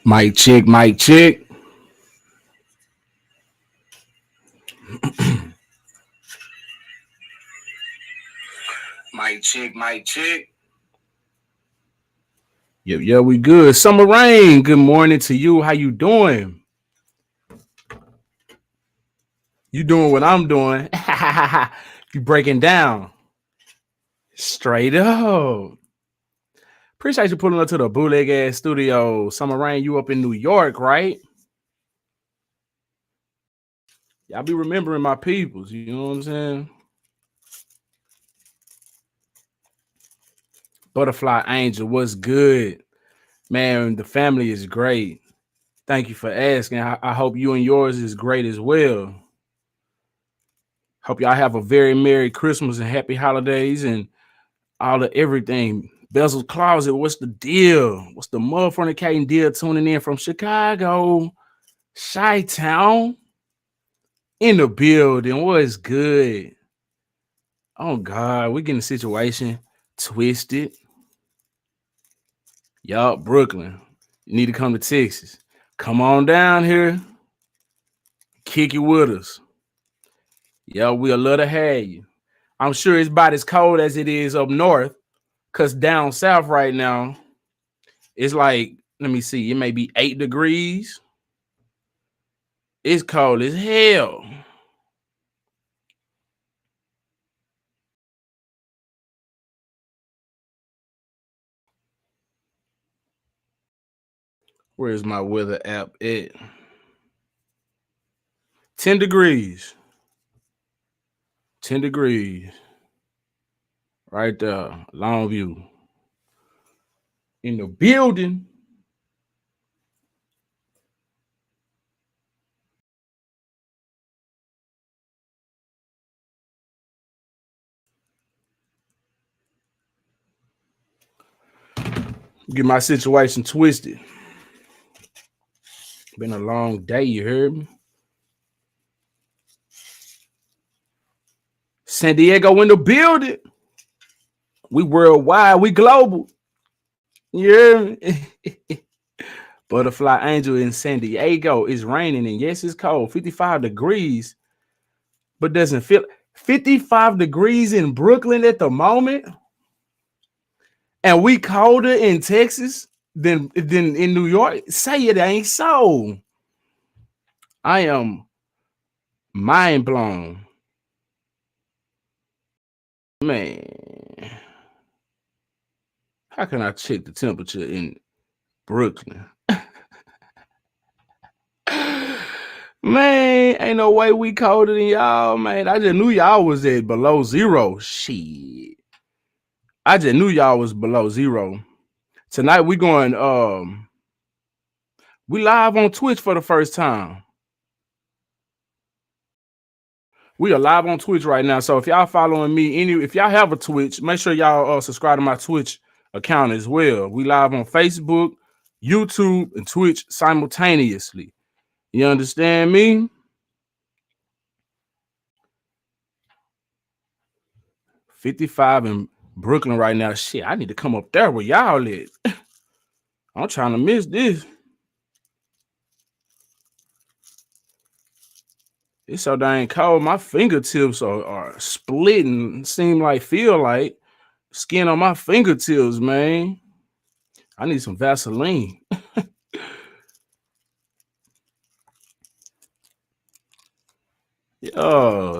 Mic check, mic check. Mic check, mic check. Yeah, we good. Summer Rain, good morning to you. How you doing? You doing what I'm doing? You breaking down. Straight up. Appreciate you pulling up to the bootleg ass studio. Summer Rain, you up in New York, right? Y'all be remembering my peoples, you know what I'm saying? Butterfly Angel, what's good? Man, the family is great. Thank you for asking. I hope you and yours is great as well. Hope y'all have a very Merry Christmas and Happy Holidays and all of everything. Bezel's Closet, what's the deal? What's the motherfucking deal tuning in from Chicago? Chi-Town in the building. What is good? Oh, God, we getting the situation twisted. Y'all, Brooklyn, you need to come to Texas. Come on down here. Kick it with us. Yo, we'll love to have you. I'm sure it's about as cold as it is up north, because down south right now, it's like, let me see, it may be 8 degrees. It's cold as hell. Where's my weather app at? 10 degrees. 10 degrees. Right there. Longview. In the building. Get my situation twisted. Been a long day, you heard me? San Diego in the building. We worldwide, we global. Yeah. Butterfly Angel in San Diego. It's raining and yes, it's cold. 55 degrees, but doesn't feel 55 degrees in Brooklyn at the moment. And we colder in Texas than in New York. Say it ain't so. I am mind blown. Man. How can I check the temperature in Brooklyn? Man, ain't no way we colder than y'all, man. I just knew y'all was at below zero. Shit. I just knew y'all was below zero. Tonight we going we live on Twitch for the first time. We are live on Twitch right now. So if y'all following me, if y'all have a Twitch, make sure y'all subscribe to my Twitch account as well. We live on Facebook, YouTube, and Twitch simultaneously. You understand me? $55 in Brooklyn right now. Shit, I need to come up there where y'all at. I'm trying to miss this. It's so dang cold. My fingertips are splitting. Feel like skin on my fingertips, man. I need some Vaseline.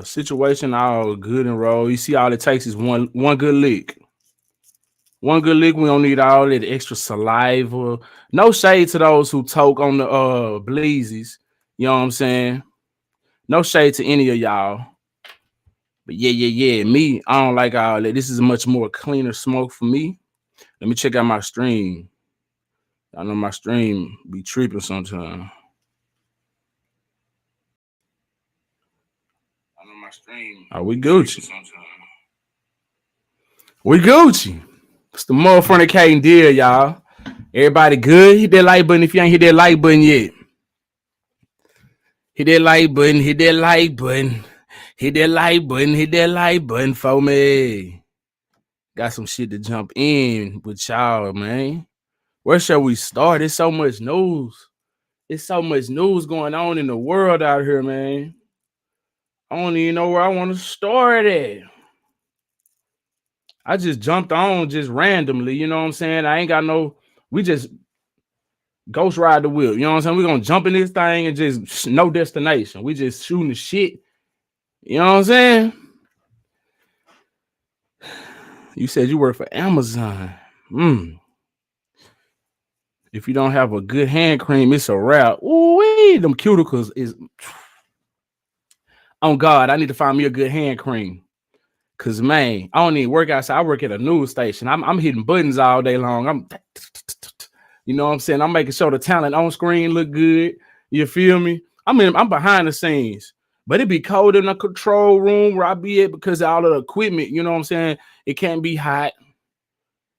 Situation all good and roll. You see, all it takes is one good lick. One good lick. We don't need all that extra saliva. No shade to those who toke on the bleezies. You know what I'm saying? No shade to any of y'all. But yeah. Me, I don't like all that. This is a much more cleaner smoke for me. Let me check out my stream. I know my stream be tripping sometimes. Oh, we Gucci. We Gucci. It's the motherfucking deal, y'all. Everybody good? Hit that like button if you ain't hit that like button yet. Hit that like button. Hit that like button. Hit that like button. Hit that like button for me. Got some shit to jump in with y'all, man. Where shall we start? It's so much news. It's so much news going on in the world out here, man. I don't even know where I want to start at. I just jumped on just randomly, you know what I'm saying? I ain't got no, we just ghost ride the wheel, you know what I'm saying? We're gonna jump in this thing and just no destination. We just shooting the shit, you know what I'm saying? You said you work for Amazon. If you don't have a good hand cream, it's a wrap. Ooh, them cuticles is on God. I need to find me a good hand cream. Cause man, I don't need to work outside. I work at a news station. I'm hitting buttons all day long. You know what I'm saying? I'm making sure the talent on screen look good. You feel me? I'm behind the scenes, but it be cold in the control room where I be at because of all of the equipment. You know what I'm saying? It can't be hot.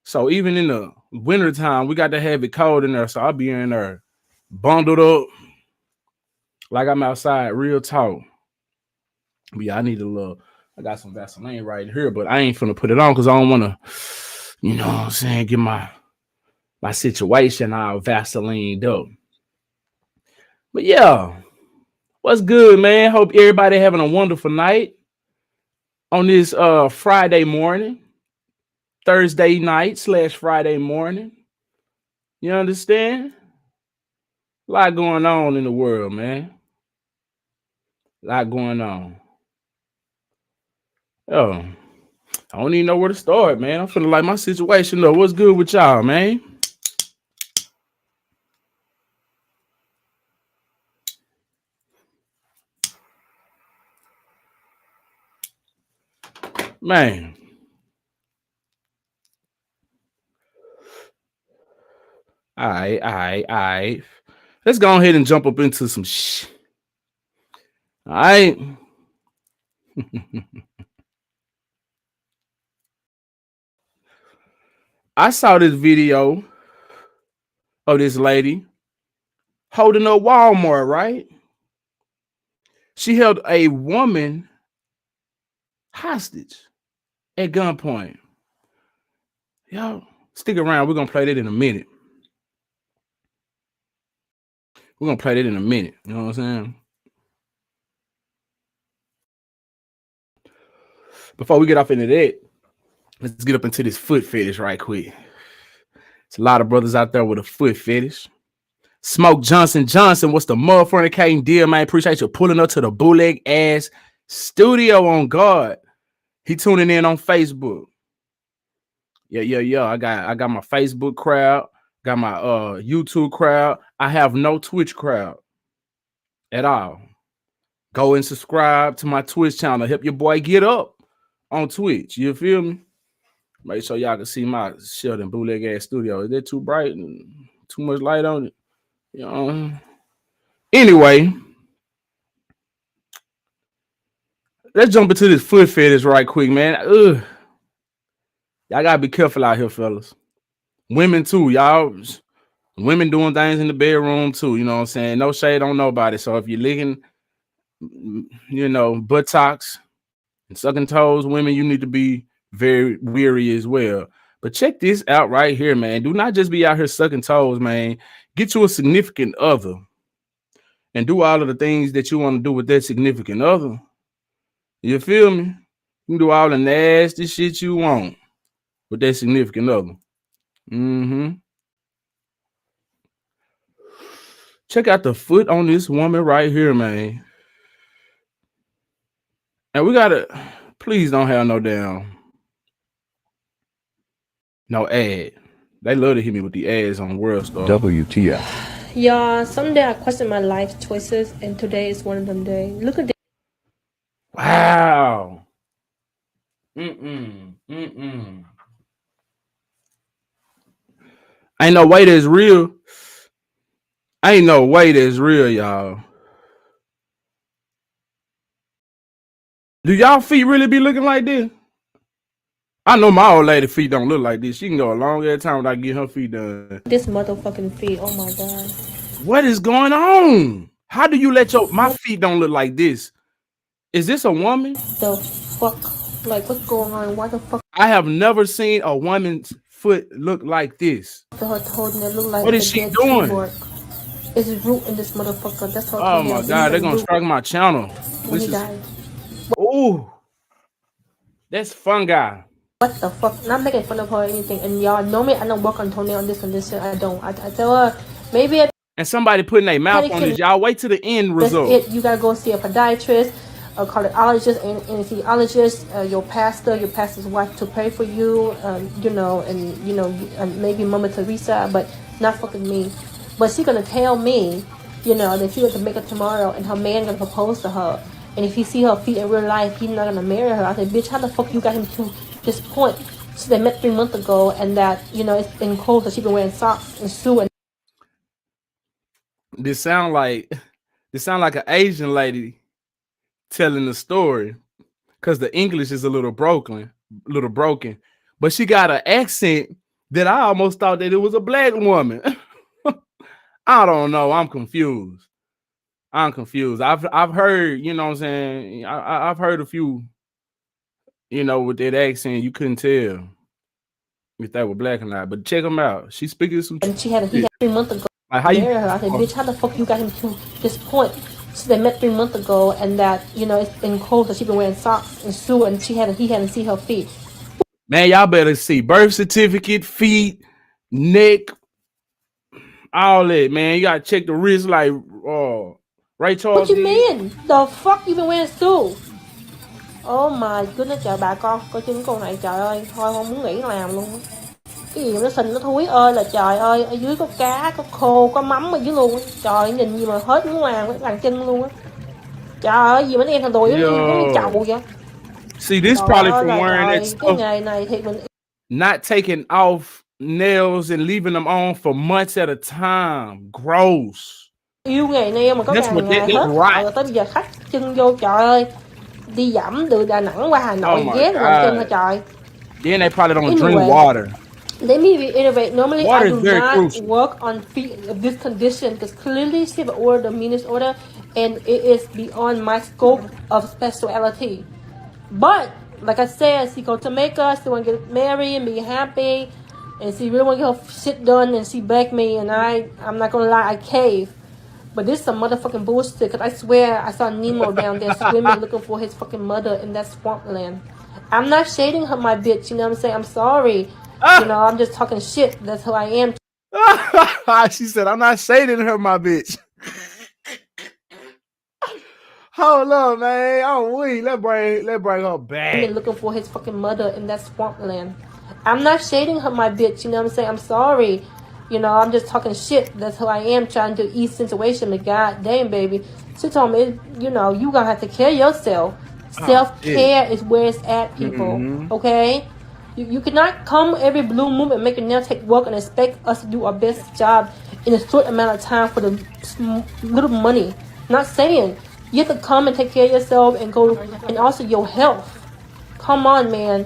So even in the wintertime, we got to have it cold in there. So I'll be in there bundled up like I'm outside, real talk. But yeah, I need a little. I got some Vaseline right here, but I ain't finna put it on because I don't want to, you know what I'm saying, get my situation all Vaseline up. But yeah, what's good, man? Hope everybody having a wonderful night on this Friday morning, Thursday night / Friday morning. You understand? A lot going on in the world, man. A lot going on. Oh, I don't even know where to start, man. I'm feeling like my situation though. What's good with y'all, man? Man. All right. Let's go ahead and jump up into some All right. I saw this video of this lady holding a Walmart, right? She held a woman hostage at gunpoint. Yo, stick around. We're going to play that in a minute. You know what I'm saying? Before we get off into that, let's get up into this foot fetish right quick. There's a lot of brothers out there with a foot fetish. Smoke Johnson, what's the motherfucking deal, man? Appreciate you pulling up to the bootleg ass studio on guard. He tuning in on Facebook. Yeah. I got my Facebook crowd, got my YouTube crowd. I have no Twitch crowd at all. Go and subscribe to my Twitch channel. Help your boy get up on Twitch. You feel me? Make sure y'all can see my Sheldon bootleg ass studio. Is that too bright and too much light on it? You know. Anyway, let's jump into this foot fetish right quick, man. Ugh. Y'all gotta be careful out here, fellas. Women too, y'all. Women doing things in the bedroom too. You know what I'm saying? No shade on nobody. So if you're licking, you know, buttocks and sucking toes, women, you need to be very weary as well. But check this out right here, man. Do not just be out here sucking toes, man. Get you a significant other and do all of the things that you want to do with that significant other. You feel me? You can do all the nasty shit you want with that significant other. Check out the foot on this woman right here, man. And we gotta, please don't have no ad. They love to hit me with the ads on World Star. WTF. Yeah, someday I question my life choices, and today is one of them days. Look at this. Wow. Ain't no way that's real. Ain't no way that's real, y'all. Do y'all feet really be looking like this? I know my old lady feet don't look like this. She can go a long ass time without getting her feet done. This motherfucking feet. Oh my god. What is going on? How do you let my feet don't look like this? Is this a woman? The fuck? Like, what's going on? Why the fuck? I have never seen a woman's foot look like this? To her toenail look like What the is she dead tree doing? bark. It's root in this motherfucker. That's her Oh toenail. my It god, had they're gonna root strike my channel. when he This is died. oh, that's fungi. What the fuck? Not making fun of her or anything. And y'all, normally I don't work on toenail on this and this shit. I don't. I tell her maybe a And somebody putting their mouth on this. Y'all wait to the end that's result. it. You gotta go see a podiatrist, a cardiologist, and anesthesiologist, your pastor's wife to pray for you, and maybe Mama Teresa, but not fucking me. But she gonna tell me, that she was to make it tomorrow, and her man gonna propose to her. And if he see her feet in real life, he's not gonna marry her. I said, bitch, how the fuck you got him to this point? So they met 3 months ago, and that it's been cold, so she been wearing socks and shoes. And This sound like an Asian lady telling the story because the English is a little broken, but she got an accent that I almost thought that it was a black woman. I don't know. I'm confused. I've heard, you know what I'm saying? I've heard a few, with that accent, you couldn't tell if they were black or not. But check them out. She's speaking some and he had 3 months ago. like how you marry her. I said, bitch, how the fuck you got him to this point? So they met 3 months ago, and that it's been cold, so she been wearing socks and shoes, and he hadn't seen her feet. Man, y'all better see birth certificate, feet, neck, all that, man. You gotta check the wrist like Ray Charles. What you mean? The fuck you been wearing shoes? Oh my goodness, trời bà coi chân con này, trời ơi, thôi không muốn nghĩ làm luôn. Cái gì nó xình nó thúi ơi là trời ơi, ở dưới có cá, có khô, có mắm ở dưới luôn. Trời nhìn gì mà hết muốn làm cái làn chân luôn á. Trời ơi, gì mà nó em thằng đùi giống như chậu vậy. See, this probably from wearing that cái stuff, nghề này thì mình not taking off nails and leaving them on for months at a time. Gross. yêu nghề nail mà có ngàn ngày hết rồi tới bây giờ khách chân vô, trời ơi, đi dẫm từ Đà Nẵng qua Hà Nội ghé làm chân hả trời. Then they probably don't drink water. Let me reiterate. Normally, water I do not crucial. work on feet of this condition because clearly she ordered the meanest order, and it is beyond my scope of speciality. But like I said, she go to Jamaica, she want to get married and be happy, and she really want to get her shit done, and she begged me, and I'm not gonna lie, I cave. But this is some motherfucking bullshit, because I swear I saw Nemo down there swimming looking for his fucking mother in that swampland. I'm not shading her, my bitch, you know what I'm saying? I'm sorry. I'm just talking shit. That's who I am. She said, I'm not shading her, my bitch. Hold up, man. Oh, wait. Let's bring her back. Looking for his fucking mother in that swampland. I'm not shading her, my bitch, you know what I'm saying? I'm sorry. I'm just talking shit. That's who I am, trying to ease situation. But god damn, baby. She told me, you gonna have to care yourself. Self-care is where it's at, people. Mm-hmm. Okay? You cannot come every blue moon and make your nail take work and expect us to do our best job in a short amount of time for the little money. Not saying. You have to come and take care of yourself and go, and also your health. Come on, man.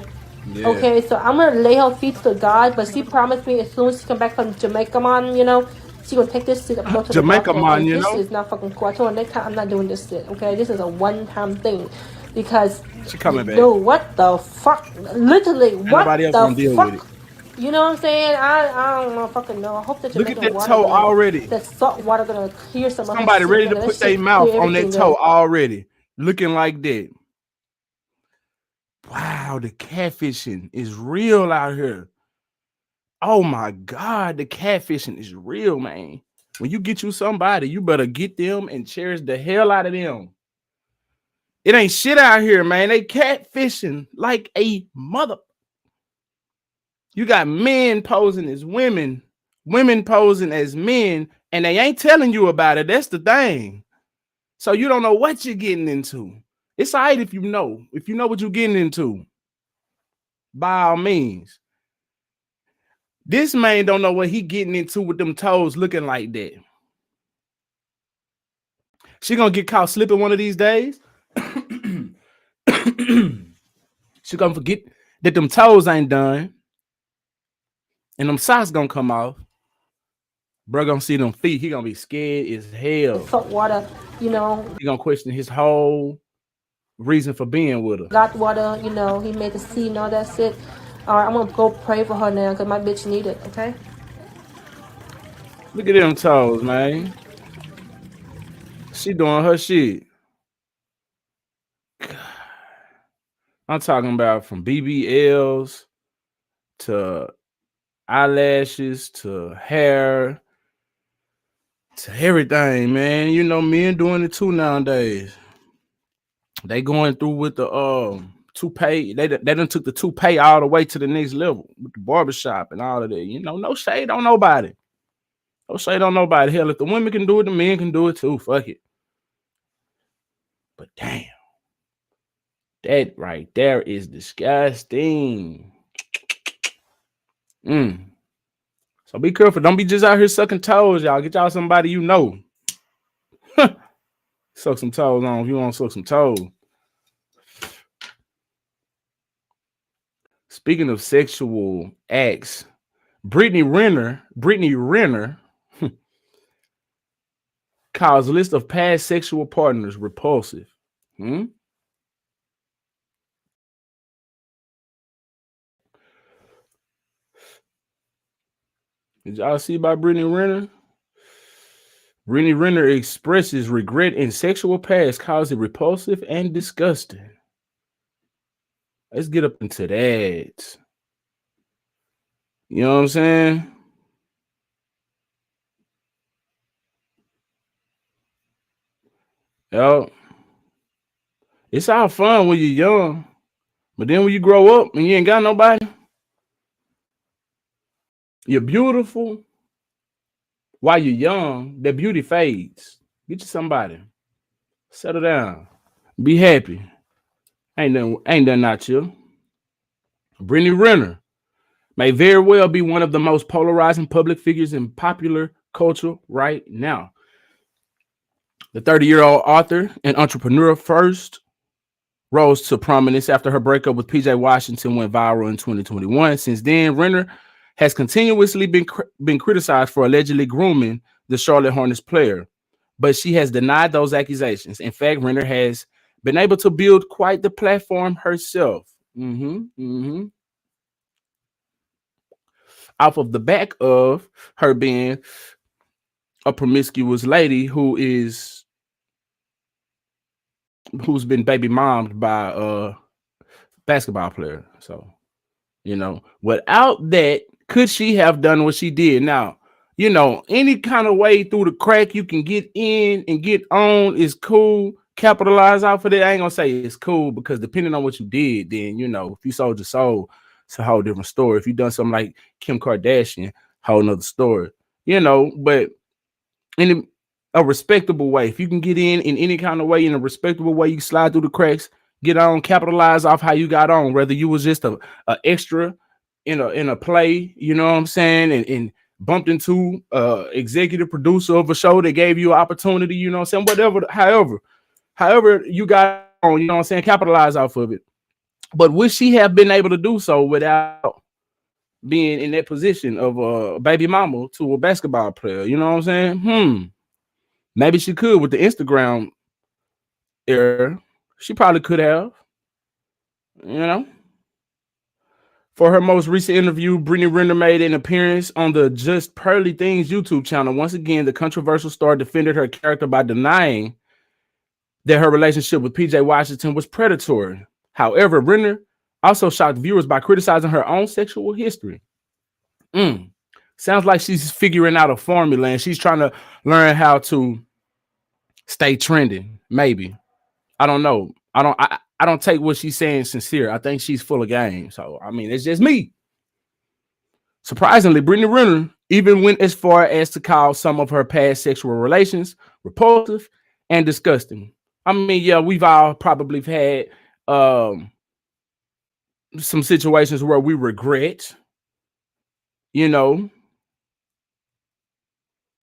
Yeah. Okay, so I'm gonna lay her feet to God, but she promised me as soon as she come back from Jamaica, man, she gonna take this shit up to Jamaica, the man, this is not fucking cool. I told her next time I'm not doing this shit. Okay, this is a one-time thing, because she coming back. Dude, what the fuck? Literally, what the fuck? With it. You know what I'm saying? I don't know, fucking know. I hope that look at that toe already. That salt water gonna clear some. Somebody ready to put their mouth on that toe already, looking like that. Wow, the catfishing is real out here. Oh my God, the catfishing is real, man. When you get you somebody, you better get them and cherish the hell out of them. It ain't shit out here, man. They catfishing like a mother. You got men posing as women, women posing as men, and they ain't telling you about it. That's the thing. So you don't know what you're getting into. It's all right if you know what you're getting into. By all means. This man don't know what he getting into with them toes looking like that. She gonna get caught slipping one of these days. She gonna forget that them toes ain't done. And them socks gonna come off. Bro gonna see them feet. He gonna be scared as hell. Salt water, He gonna question his whole reason for being with her. Hot water, he made the sea and all that shit. All right, I'm gonna go pray for her now because my bitch need it. Okay. Look at them toes, man. She doing her shit. I'm talking about from BBLs to eyelashes to hair to everything, man. You know, men doing it too nowadays. They going through with the toupee. They done took the toupee all the way to the next level with the barbershop and all of that. You know, no shade on nobody. No shade on nobody. Hell, if the women can do it, the men can do it too. Fuck it. But damn, that right there is disgusting. Mm. So be careful. Don't be just out here sucking toes, y'all. Get y'all somebody you know. Suck some toes on if you want to suck some toes. Speaking of sexual acts, Brittany Renner calls list of past sexual partners repulsive. Hmm? Did y'all see about Brittany Renner? Brittany Renner expresses regret in sexual past, calls it repulsive and disgusting. Let's get up into that. You know what I'm saying? Yo, it's all fun when you're young, but then when you grow up and you ain't got nobody, you're beautiful. While you're young, that beauty fades. Get you somebody. Settle down. Be happy. Ain't nothing not you. Brittany Renner may very well be one of the most polarizing public figures in popular culture right now. The 30-year-old author and entrepreneur first rose to prominence after her breakup with PJ Washington went viral in 2021. Since then, Renner has continuously been criticized for allegedly grooming the Charlotte Hornets player, but she has denied those accusations. In fact, Renner has been able to build quite the platform herself. Off of the back of her being a promiscuous lady who's been baby mommed by a basketball player. So, you know, without that, could she have done what she did? Now, you know, any kind of way through the crack you can get in and get on is cool. Capitalize off of it. I ain't gonna say it's cool because depending on what you did, then you know, if you sold your soul, it's a whole different story. If you done something like Kim Kardashian, whole nother story. You know, but in a respectable way, if you can get in any kind of way, in a respectable way, you slide through the cracks, get on, capitalize off how you got on, whether you was just a extra in a play, you know what I'm saying, and bumped into executive producer of a show that gave you an opportunity, you know what I'm saying, whatever, however you got on, you know what I'm saying, capitalize off of it. But would she have been able to do so without being in that position of a baby mama to a basketball player? You know what I'm saying? Maybe she could with the Instagram era. She probably could have, you know. For her most recent interview, Brittany Renner made an appearance on the Just Pearly Things YouTube channel. Once again, the controversial star defended her character by denying that her relationship with PJ Washington was predatory. However, Renner also shocked viewers by criticizing her own sexual history. Sounds like she's figuring out a formula and she's trying to learn how to stay trending. Maybe. I don't know. I don't take what she's saying sincere. I think she's full of game. So I mean, it's just me. Surprisingly, Brittany Renner even went as far as to call some of her past sexual relations repulsive and disgusting. I mean, yeah, we've all probably had some situations where we regret, you know,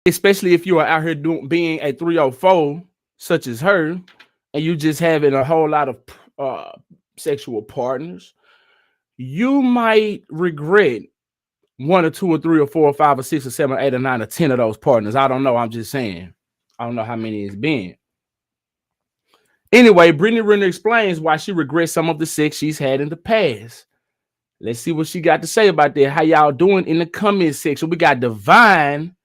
especially if you are out here being a 304 such as her, and you just having a whole lot of sexual partners, you might regret one or two or three or four or five or six or seven or eight or nine or 10 of those partners. I don't know. I'm just saying. I don't know how many it's been. Anyway, Brittany Renner explains why she regrets some of the sex she's had in the past. Let's see what she got to say about that. How y'all doing in the comment section? We got Divine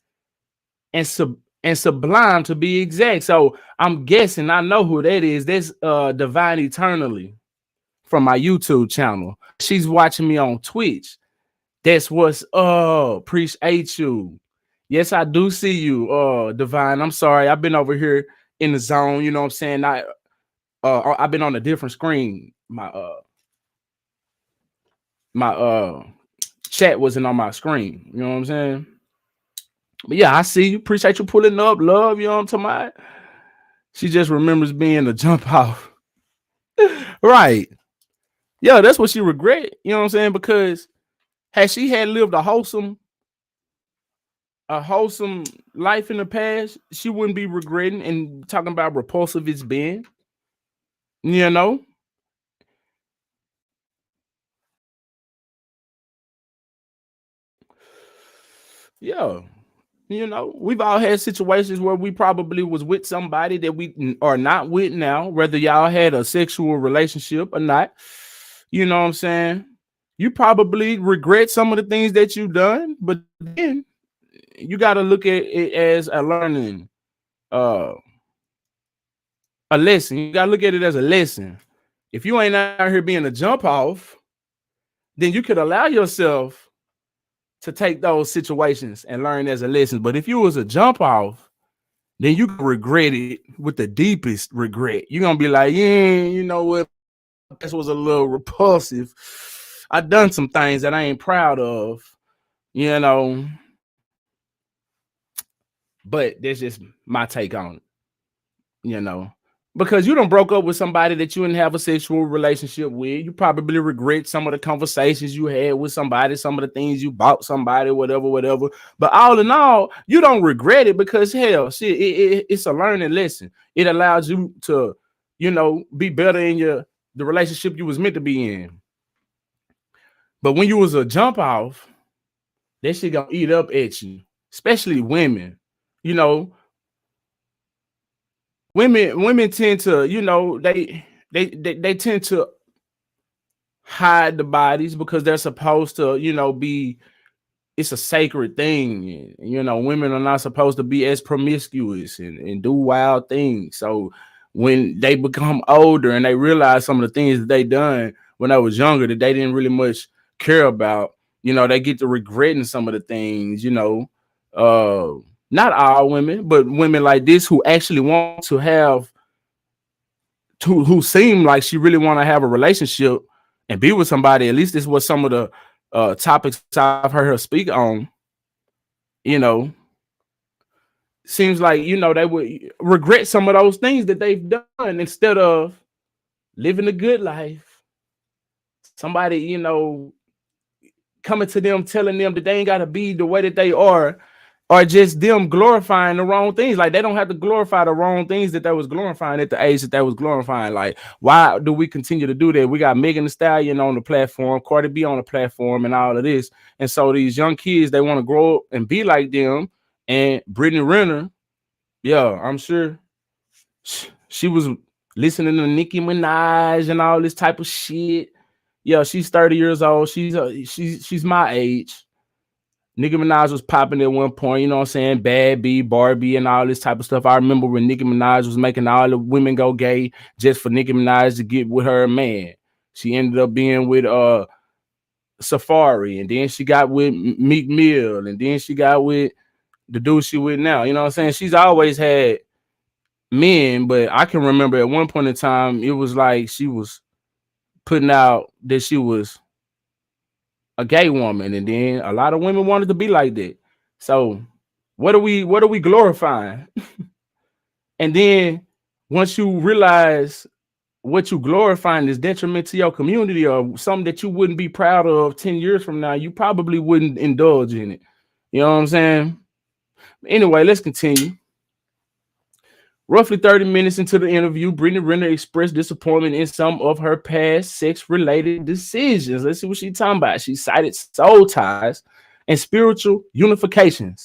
and Sublime to be exact. So I'm guessing I know who that is. That's Divine Eternally from my YouTube channel. She's watching me on Twitch. That's what's appreciate you. Yes, I do see you, Divine. I'm sorry. I've been over here in the zone, you know what I'm saying? I've been on a different screen. My chat wasn't on my screen. You know what I'm saying? But yeah, I see you. Appreciate you pulling up, love. You know what I'm talking about? She just remembers being a jump off. Right. Yeah, that's what she regret. You know what I'm saying? Because had she had lived a wholesome life in the past, she wouldn't be regretting and talking about repulsive it's been. You know? Yeah. We've all had situations where we probably was with somebody that we are not with now, whether y'all had a sexual relationship or not. You know what I'm saying? You probably regret some of the things that you've done, but then you got to look at it as a learning, uh, a lesson. You got to look at it as a lesson. If you ain't out here being a jump off, then you could allow yourself to take those situations and learn as a lesson. But if you was a jump off, then you can regret it with the deepest regret. You're gonna be like, yeah, you know what? This was a little repulsive. I done some things that I ain't proud of, you know. But that's just my take on it, you know. Because you done broke up with somebody that you didn't have a sexual relationship with. You probably regret some of the conversations you had with somebody, some of the things you bought somebody, whatever, whatever. But all in all, you don't regret it because hell, shit, it's a learning lesson. It allows you to, be better in the relationship you was meant to be in. But when you was a jump off, that shit gonna eat up at you, especially women. You know, women tend to, they tend to hide the bodies because they're supposed to, be, it's a sacred thing. Women are not supposed to be as promiscuous and do wild things. So when they become older and they realize some of the things that they done when they was younger that they didn't really much care about, they get to regretting some of the things, not all women, but women like this who actually want to have who seem like she really want to have a relationship and be with somebody. At least this was some of the topics I've heard her speak on. Seems like they would regret some of those things that they've done instead of living a good life. Somebody coming to them telling them that they ain't got to be the way that they are, or just them glorifying the wrong things. Like they don't have to glorify the wrong things that they was glorifying at the age that they was glorifying. Like, why do we continue to do that? We got Megan Thee Stallion on the platform, Cardi B on the platform, and all of this. And so these young kids, they want to grow up and be like them. And Brittany Renner, yeah, I'm sure she was listening to Nicki Minaj and all this type of shit. Yeah, she's 30 years old. She's my age. Nicki Minaj was popping at one point, you know what I'm saying? Bad B, Barbie, and all this type of stuff. I remember when Nicki Minaj was making all the women go gay just for Nicki Minaj to get with her man. She ended up being with Safari, and then she got with Meek Mill, and then she got with the dude she with now. You know what I'm saying? She's always had men, but I can remember at one point in time, it was like she was putting out that she was a gay woman, and then a lot of women wanted to be like that. So what are we glorifying? And then once you realize what you glorifying is detriment to your community or something that you wouldn't be proud of 10 years from now, you probably wouldn't indulge in it. You know what I'm saying? Anyway, let's continue. Roughly 30 minutes into the interview, Brittany Renner expressed disappointment in some of her past sex-related decisions. Let's see what she's talking about. She cited soul ties and spiritual unification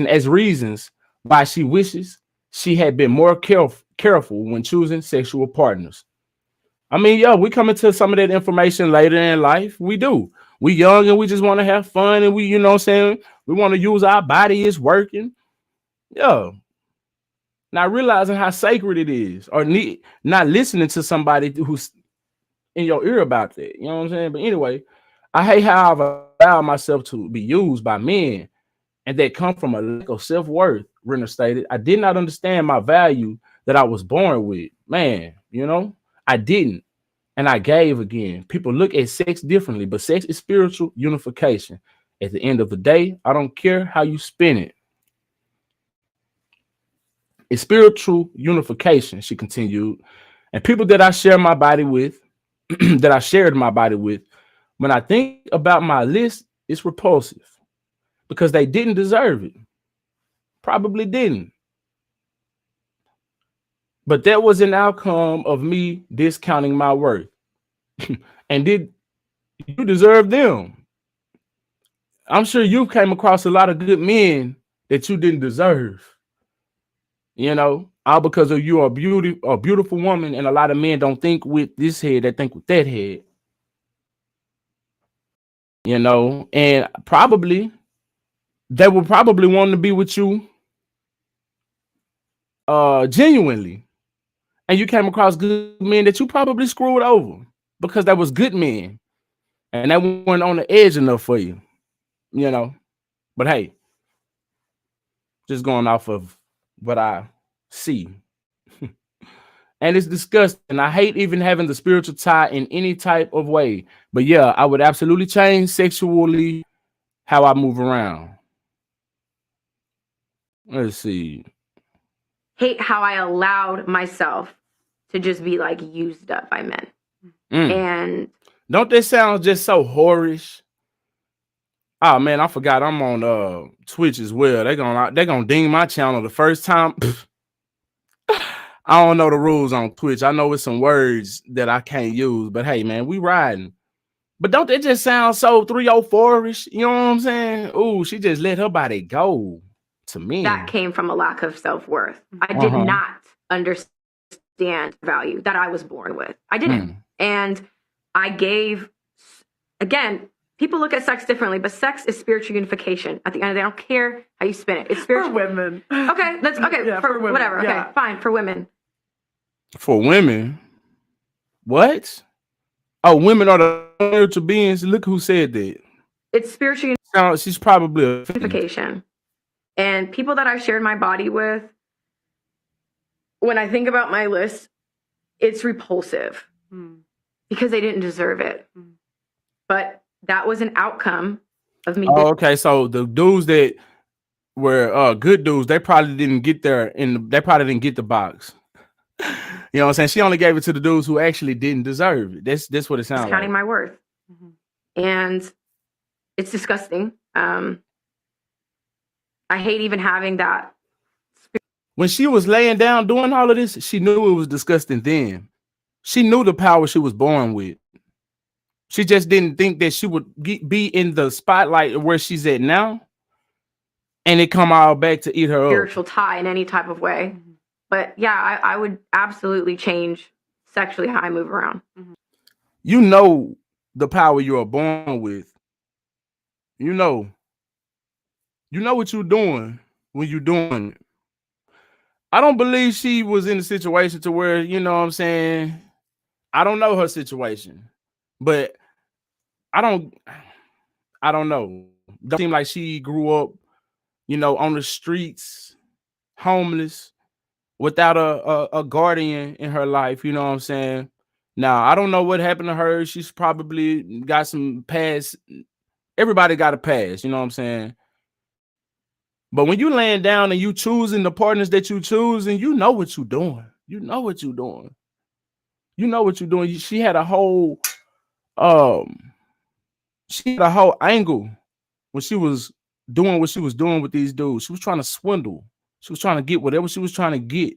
as reasons why she wishes she had been more careful when choosing sexual partners. I mean, yeah, we come into some of that information later in life. We do. We young and we just want to have fun and we, you know what I'm saying? We want to use our body, it's working. Yeah. Not realizing how sacred it is, or not listening to somebody who's in your ear about that. You know what I'm saying? But anyway, I hate how I've allowed myself to be used by men and that come from a lack of self-worth. Renner stated, I did not understand my value that I was born with. Man, I didn't. And I gave again. People look at sex differently, but sex is spiritual unification. At the end of the day, I don't care how you spin it. It's spiritual unification, she continued. And people that I share my body with, that I shared my body with, when I think about my list, it's repulsive because they didn't deserve it. Probably didn't. But that was an outcome of me discounting my worth. And did you deserve them? I'm sure you came across a lot of good men that you didn't deserve. All because of you are a beautiful woman, and a lot of men don't think with this head, they think with that head. And probably they will probably want to be with you genuinely. And you came across good men that you probably screwed over because that was good men. And that weren't on the edge enough for you. But hey, just going off of what I see. And it's disgusting. I hate even having the spiritual tie in any type of way. But yeah, I would absolutely change sexually how I move around. Let's see. Hate how I allowed myself to just be like used up by men. And don't that sound just so whorish? Oh man, I forgot I'm on Twitch as well. They're gonna ding my channel the first time. I don't know the rules on Twitch. I know it's some words that I can't use, but hey man, we riding. But don't that just sound so 304-ish? You know what I'm saying? Ooh, she just let her body go to me. That came from a lack of self-worth. I did not understand value that I was born with. I didn't. And I gave, again, people look at sex differently, but sex is spiritual unification. At the end of the day, I don't care how you spin it. It's spiritual. For women. Okay, that's okay. Yeah, for women. Whatever. Yeah. Okay, fine. For women. For women? What? Oh, women are the spiritual beings. Look who said that. It's spiritual she's probably a unification. And people that I've shared my body with, when I think about my list, it's repulsive because they didn't deserve it. But that was an outcome of me. Oh, okay. So the dudes that were good dudes, they probably didn't get there, they probably didn't get the box. You know what I'm saying? She only gave it to the dudes who actually didn't deserve it. That's what it sounds like. Counting my worth. And it's disgusting. I hate even having that. When she was laying down doing all of this, she knew it was disgusting then. She knew the power she was born with. She just didn't think that she would be in the spotlight where she's at now, and it come all back to eat her spiritual tie in any type of way. But yeah, I would absolutely change sexually how I move around. You know the power you are born with. You know what you're doing when you're doing it. I don't believe she was in a situation to where, you know what I'm saying? I don't know her situation, but I don't know. Don't seem like she grew up, on the streets, homeless, without a guardian in her life. You know what I'm saying? Now, I don't know what happened to her. She's probably got some past. Everybody got a past, you know what I'm saying? But when you laying down and you choosing the partners that you choose, and you know what you're doing. You know what you're doing. You know what you're doing. She had a whole angle when she was doing what she was doing with these dudes. She was trying to swindle. She was trying to get whatever she was trying to get.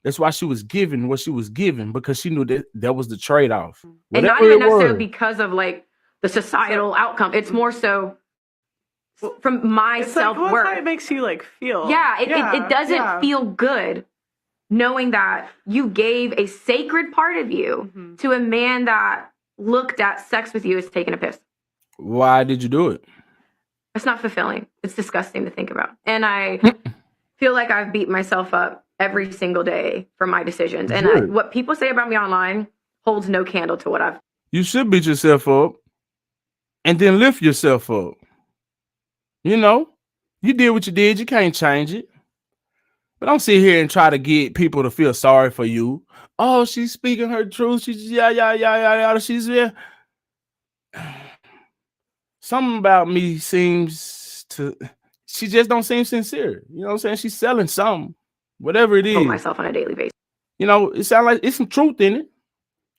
That's why she was giving what she was giving, because she knew that was the trade-off. And not even necessarily because of like the societal outcome. It's more so from my self-worth. How it makes you like feel. Yeah, it doesn't feel good knowing that you gave a sacred part of you to a man that looked at sex with you as taking a piss. Why did you do it? It's not fulfilling. It's disgusting to think about. And I feel like I've beat myself up every single day for my decisions. And what people say about me online holds no candle to what I've. You should beat yourself up and then lift yourself up. You know, you did what you did. You can't change it. But don't sit here and try to get people to feel sorry for you. Oh, she's speaking her truth. She's yeah. She's yeah. Something about me seems to. She just don't seem sincere. You know what I'm saying? She's selling something, whatever it is. Myself on a daily basis. You know, it sounds like it's some truth in it.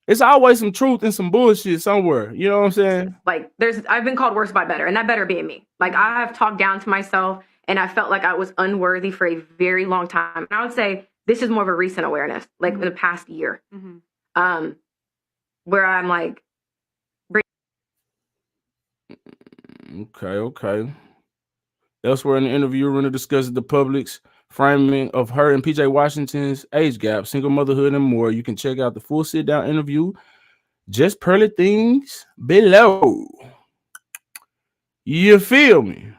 It's always some truth and some bullshit somewhere. You know what I'm saying? Like I've been called worse by better, and that better being me. Like I have talked down to myself, and I felt like I was unworthy for a very long time. And I would say this is more of a recent awareness, like in the past year, where I'm like. Okay. Elsewhere in the interview, Renner discusses the public's framing of her and PJ Washington's age gap, single motherhood, and more. You can check out the full sit-down interview. Just pearly things below. You feel me?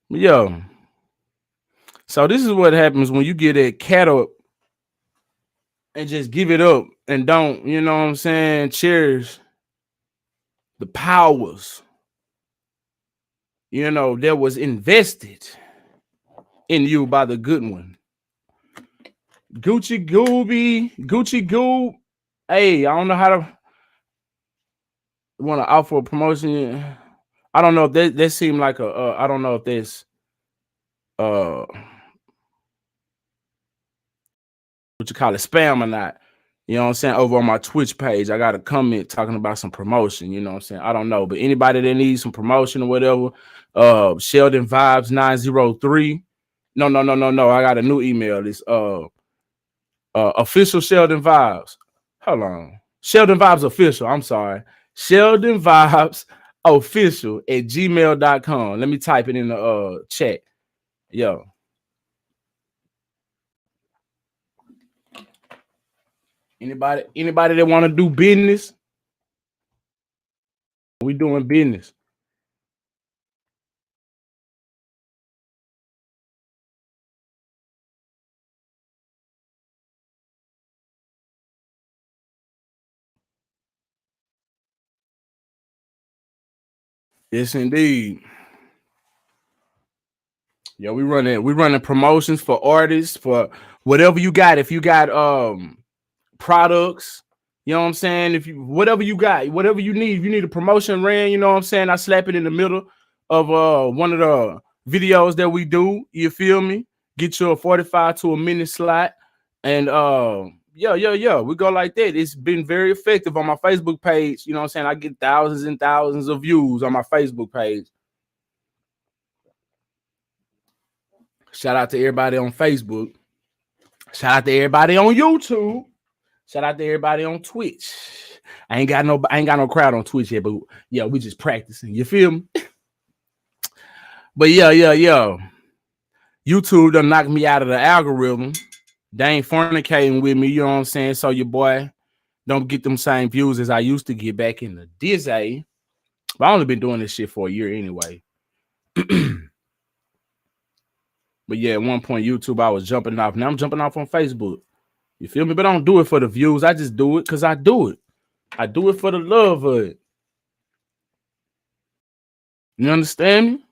Yo. So this is what happens when you get that cat up and just give it up and don't, you know what I'm saying, cherish the powers, you know, that was invested in you by the good one. Gucci Goob. Hey, I don't know how to want to offer a promotion. I don't know if that seemed like a. I don't know if this. What you call it, spam or not? You know what I'm saying? Over on my Twitch page, I got a comment talking about some promotion. You know what I'm saying? I don't know, but anybody that needs some promotion or whatever, Sheldon Vibes 903. No. I got a new email. It's official Sheldon Vibes. Hold on. Sheldon Vibes official. I'm sorry. Sheldon Vibes official at gmail.com. Let me type it in the chat. Yo. Anybody that want to do business? We doing business. Yes, indeed. Yeah, we running promotions for artists, for whatever you got. If you got products, you know what I'm saying? If you whatever you got, whatever you need, if you need a promotion ran, you know what I'm saying? I slap it in the middle of one of the videos that we do. You feel me? Get you a 45 to a minute slot. And yeah. We go like that. It's been very effective on my Facebook page. You know what I'm saying? I get thousands and thousands of views on my Facebook page. Shout out to everybody on Facebook. Shout out to everybody on YouTube. Shout out to everybody on Twitch. I ain't got no crowd on Twitch yet, but yeah, we just practicing. You feel me? But yeah. YouTube done knocked me out of the algorithm. They ain't fornicating with me, you know what I'm saying? So your boy don't get them same views as I used to get back in the day. But I only been doing this shit for a year anyway. But yeah, at one point YouTube, I was jumping off. Now I'm jumping off on Facebook. You feel me? But I don't do it for the views. I just do it because I do it. I do it for the love of it. You understand me?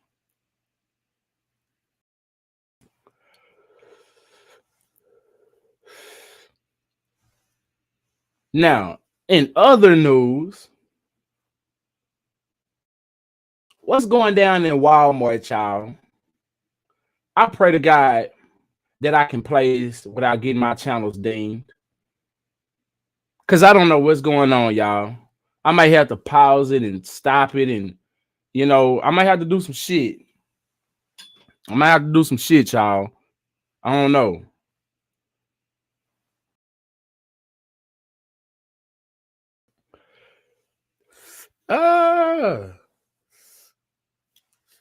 Now, in other news, what's going down in Walmart, y'all? I pray to God that I can play this without getting my channels deemed. Because I don't know what's going on, y'all. I might have to pause it and stop it. And, you know, I might have to do some shit. Y'all. I don't know.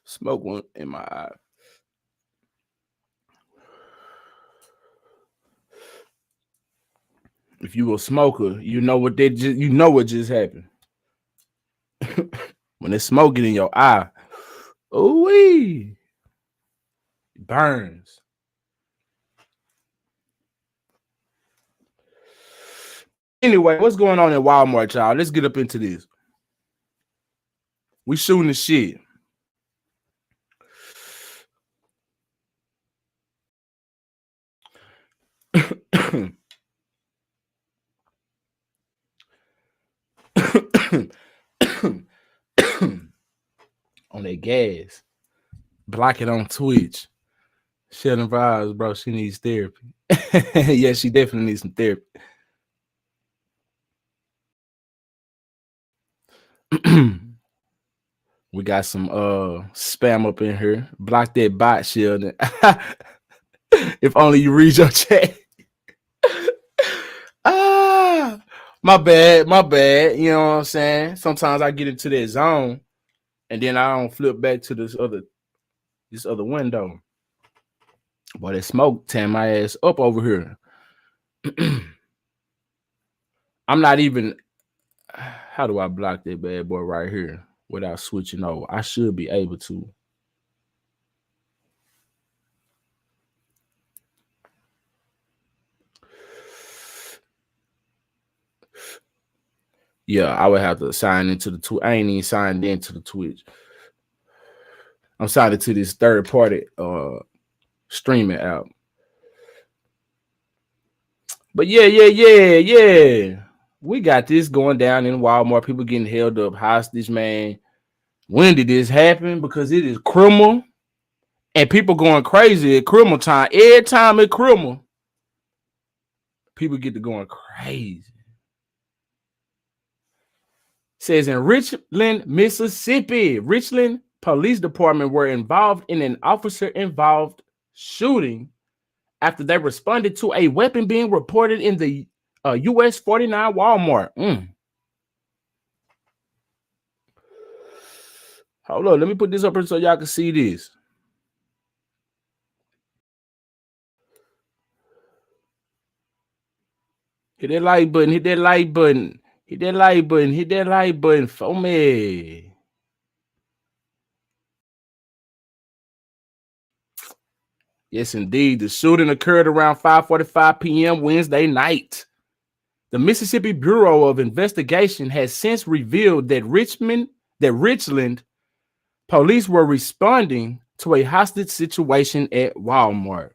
Smoke one in my eye. If you a smoker, you know what you know what just happened. When it's smoking in your eye, ooh wee, burns. Anyway, what's going on in Walmart, y'all? Let's get up into this. We shooting the shit. On that gas. Block it on Twitch. Sheldon vibes, bro. She needs therapy. Yeah, she definitely needs some therapy. We got some spam up in here. Block that bot, Sheldon. If only you read your chat. My bad. You know what I'm saying? Sometimes I get into that zone and then I don't flip back to this other window. Boy, that smoke tear my ass up over here. I'm not even. How do I block that bad boy right here without switching over? I should be able to. Yeah, I would have to sign into the Twitch. I ain't even signed into the Twitch. I'm signed into this third party streaming app. But yeah. We got this going down in Walmart. People getting held up hostage, man. When did this happen? Because it is criminal. And people going crazy at criminal time. Every time at criminal, people get to going crazy. It says in Richland, Mississippi, Richland Police Department were involved in an officer-involved shooting after they responded to a weapon being reported in the US 49 Walmart. Hold on, let me put this up here so y'all can see this. Hit that like button, hit that like button, hit that like button, hit that like button for me. Yes, indeed. The shooting occurred around 5:45 p.m. Wednesday night. The Mississippi Bureau of Investigation has since revealed that Richland police were responding to a hostage situation at Walmart.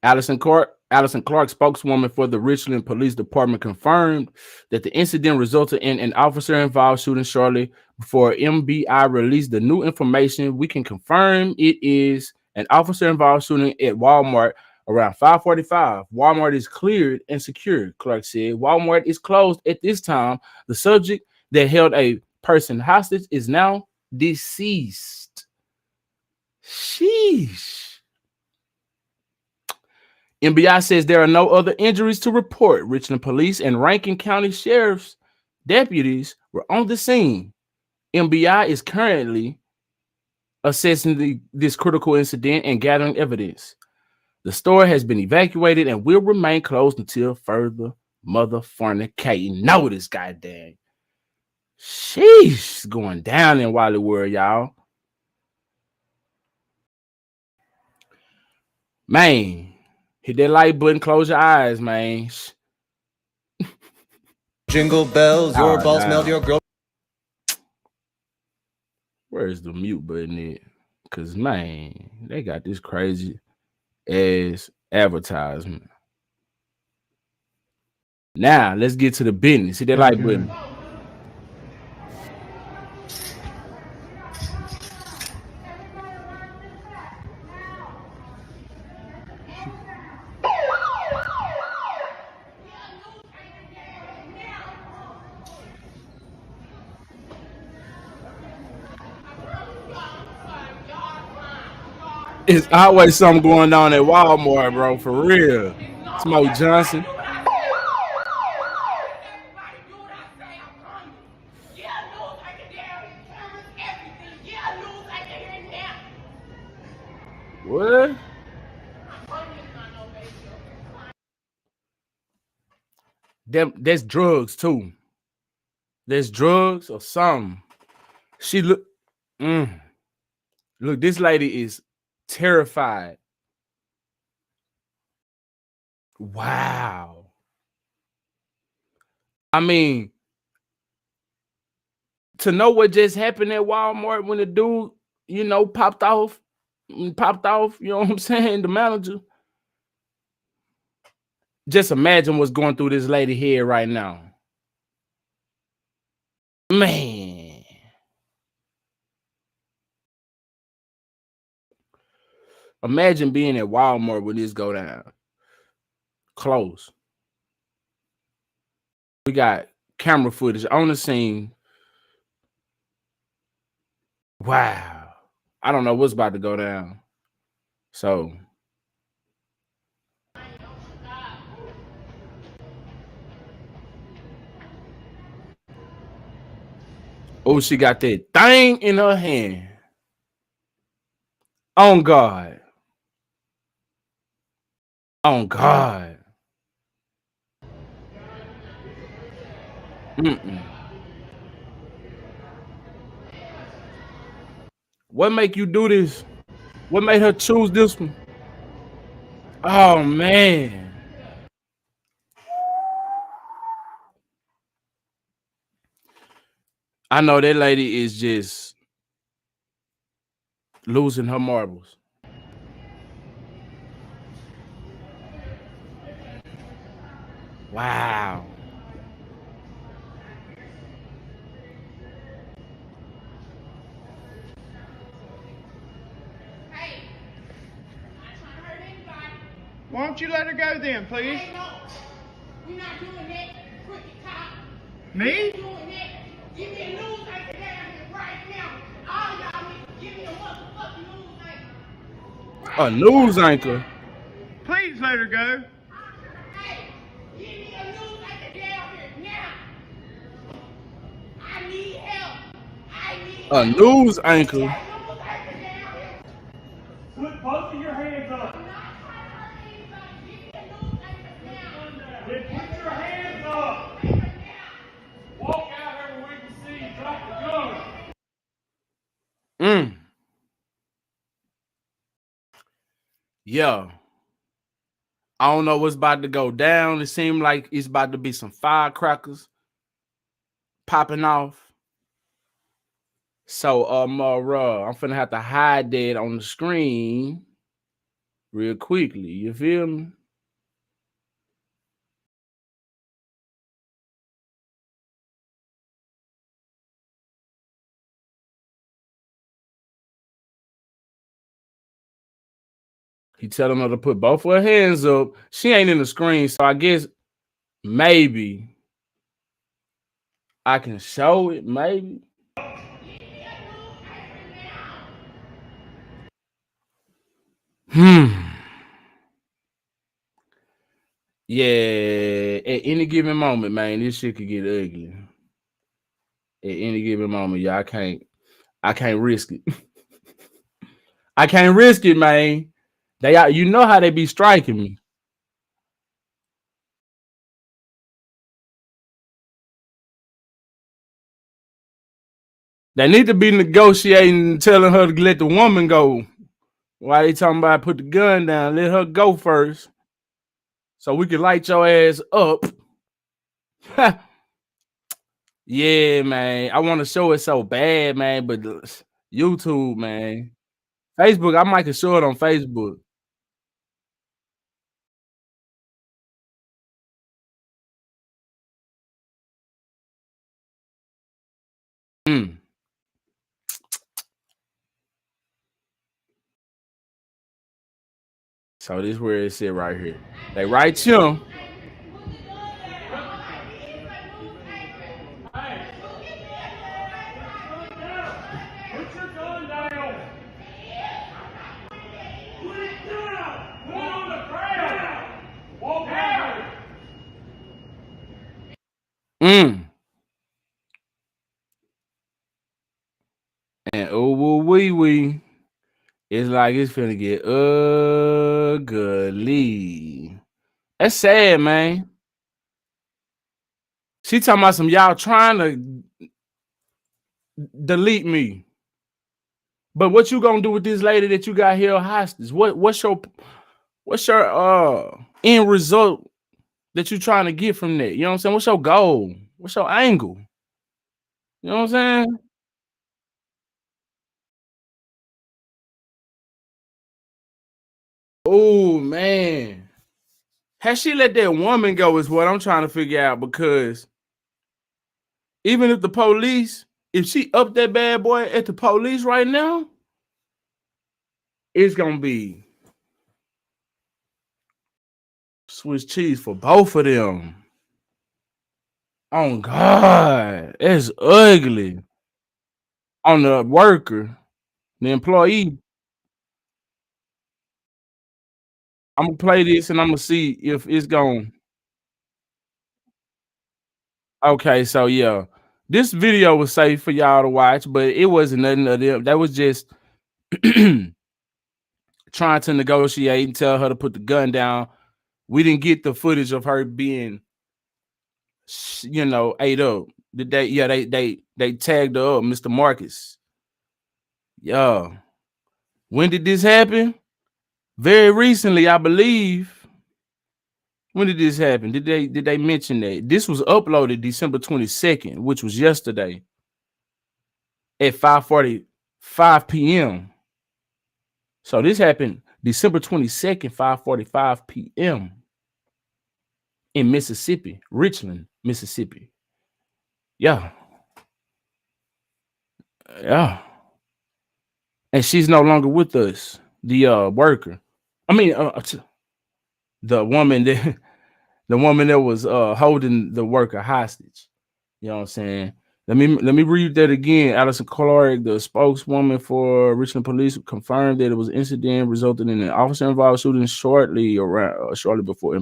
Allison Clark, spokeswoman for the Richland Police Department, confirmed that the incident resulted in an officer-involved shooting shortly before MBI released the new information. We can confirm it is an officer-involved shooting at Walmart around 5:45. Walmart is cleared and secured, Clark said. Walmart is closed at this time. The subject that held a person hostage is now deceased. Sheesh. MBI says there are no other injuries to report. Richland Police and Rankin County Sheriff's deputies were on the scene. MBI is currently assessing this critical incident and gathering evidence. The store has been evacuated and will remain closed until further motherfornicating notice. Goddamn. Sheesh, going down in Wally World, y'all. Man. Hit that like button, close your eyes, man. Jingle bells, your balls melt your girl. Where's the mute button at? Because, man, they got this crazy ass advertisement. Now, let's get to the business. Hit that like button. It's always something going on at Walmart, bro. For real. Smoke Johnson. What? That's drugs too. There's drugs or something. She look. Look, this lady is terrified. Wow. I mean, to know what just happened at Walmart when the dude, popped off, you know what I'm saying? The manager. Just imagine what's going through this lady head right now. Man. Imagine being at Walmart when this go down. Close. We got camera footage on the scene. Wow. I don't know what's about to go down. So. Oh, she got that thing in her hand. On God. On God. What make you do this? What made her choose this one? Oh, man. I know that lady is just losing her marbles. Wow. Why don't you let her go then, please? Hey, no. We're not doing that, crooked cop. Me? Doing that. Give me a news anchor down here right now. All y'all need to give me a motherfucking news anchor. Right A news anchor. Please let her go. Hey, give me a news anchor down here now. I need help. A news anchor. News anchor down here. Put both of your hands up. I'm not trying to hurt anybody. Give me a news anchor now. Then put your hands up. Walk out here where we can see you drop the gun. Yeah. I don't know what's about to go down. It seemed like it's about to be some firecrackers popping off. So, I'm finna have to hide that on the screen real quickly. You feel me? He telling her to put both of her hands up. She ain't in the screen, so I guess maybe I can show it. Maybe. Yeah, at any given moment, man, this shit could get ugly. At any given moment, y'all, I can't risk it. I can't risk it, man. You know how they be striking me. They need to be negotiating, telling her to let the woman go. Why they talking about put the gun down? Let her go first, so we can light your ass up. Yeah, man. I want to show it so bad, man, but YouTube, man. Facebook, I might can show it on Facebook. So this is where it sit right here. They right here. Put your gun down. Put it down. Put it on the ground. Walk out. And oh wee. It's like it's finna get ugly. That's sad, man. She talking about some y'all trying to delete me. But what you gonna do with this lady that you got held hostage? What's your end result that you trying to get from that? You know what I'm saying? What's your goal? What's your angle? You know what I'm saying? Oh man. Has she let that woman go is what I'm trying to figure out, because even if the police, if she up that bad boy at the police right now, it's gonna be Swiss cheese for both of them. Oh God, it's ugly. On the worker, the employee. I'm gonna play this and I'm gonna see if it's going. Okay, so yeah, this video was safe for y'all to watch, but it wasn't nothing of them. That was just trying to negotiate and tell her to put the gun down. We didn't get the footage of her being, ate up. Did they? Yeah, they tagged her up, Mr. Marcus. Yeah. When did this happen? Very recently, I believe. When did this happen? Did they mention that? This was uploaded December 22nd, which was yesterday at 5:45 p.m. So this happened December 22nd, 5:45 p.m. in Mississippi, Richland, Mississippi. Yeah. Yeah. And she's no longer with us, the worker. I mean, the woman that was holding the worker hostage. You know what I'm saying? Let me read that again. Allison Clark, the spokeswoman for Richland Police, confirmed that it was an incident resulting in an officer-involved shooting shortly before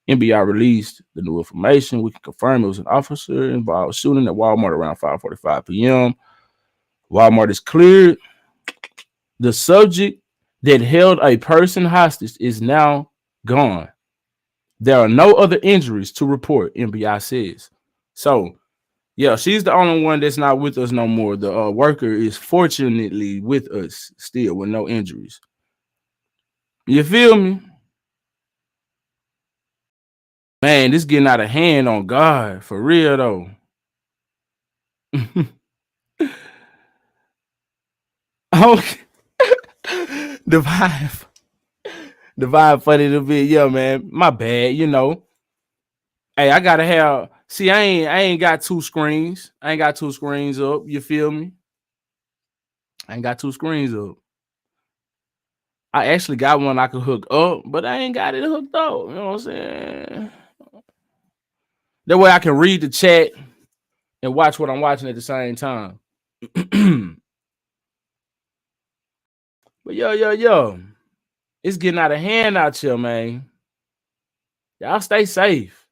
NBI released the new information. We can confirm it was an officer-involved shooting at Walmart around 5:45 p.m. Walmart is cleared. The subject that held a person hostage is now gone. There are no other injuries to report, NBI says. So, yeah, she's the only one that's not with us no more. The worker is fortunately with us still with no injuries. You feel me? Man, this getting out of hand on God. For real, though. Okay. The vibe funny little bit. Yeah, man. My bad, Hey, I gotta have. See, I ain't got two screens. I ain't got two screens up. You feel me? I ain't got two screens up. I actually got one I could hook up, but I ain't got it hooked up. You know what I'm saying? That way I can read the chat and watch what I'm watching at the same time. But yo. It's getting out of hand out here, man. Y'all stay safe.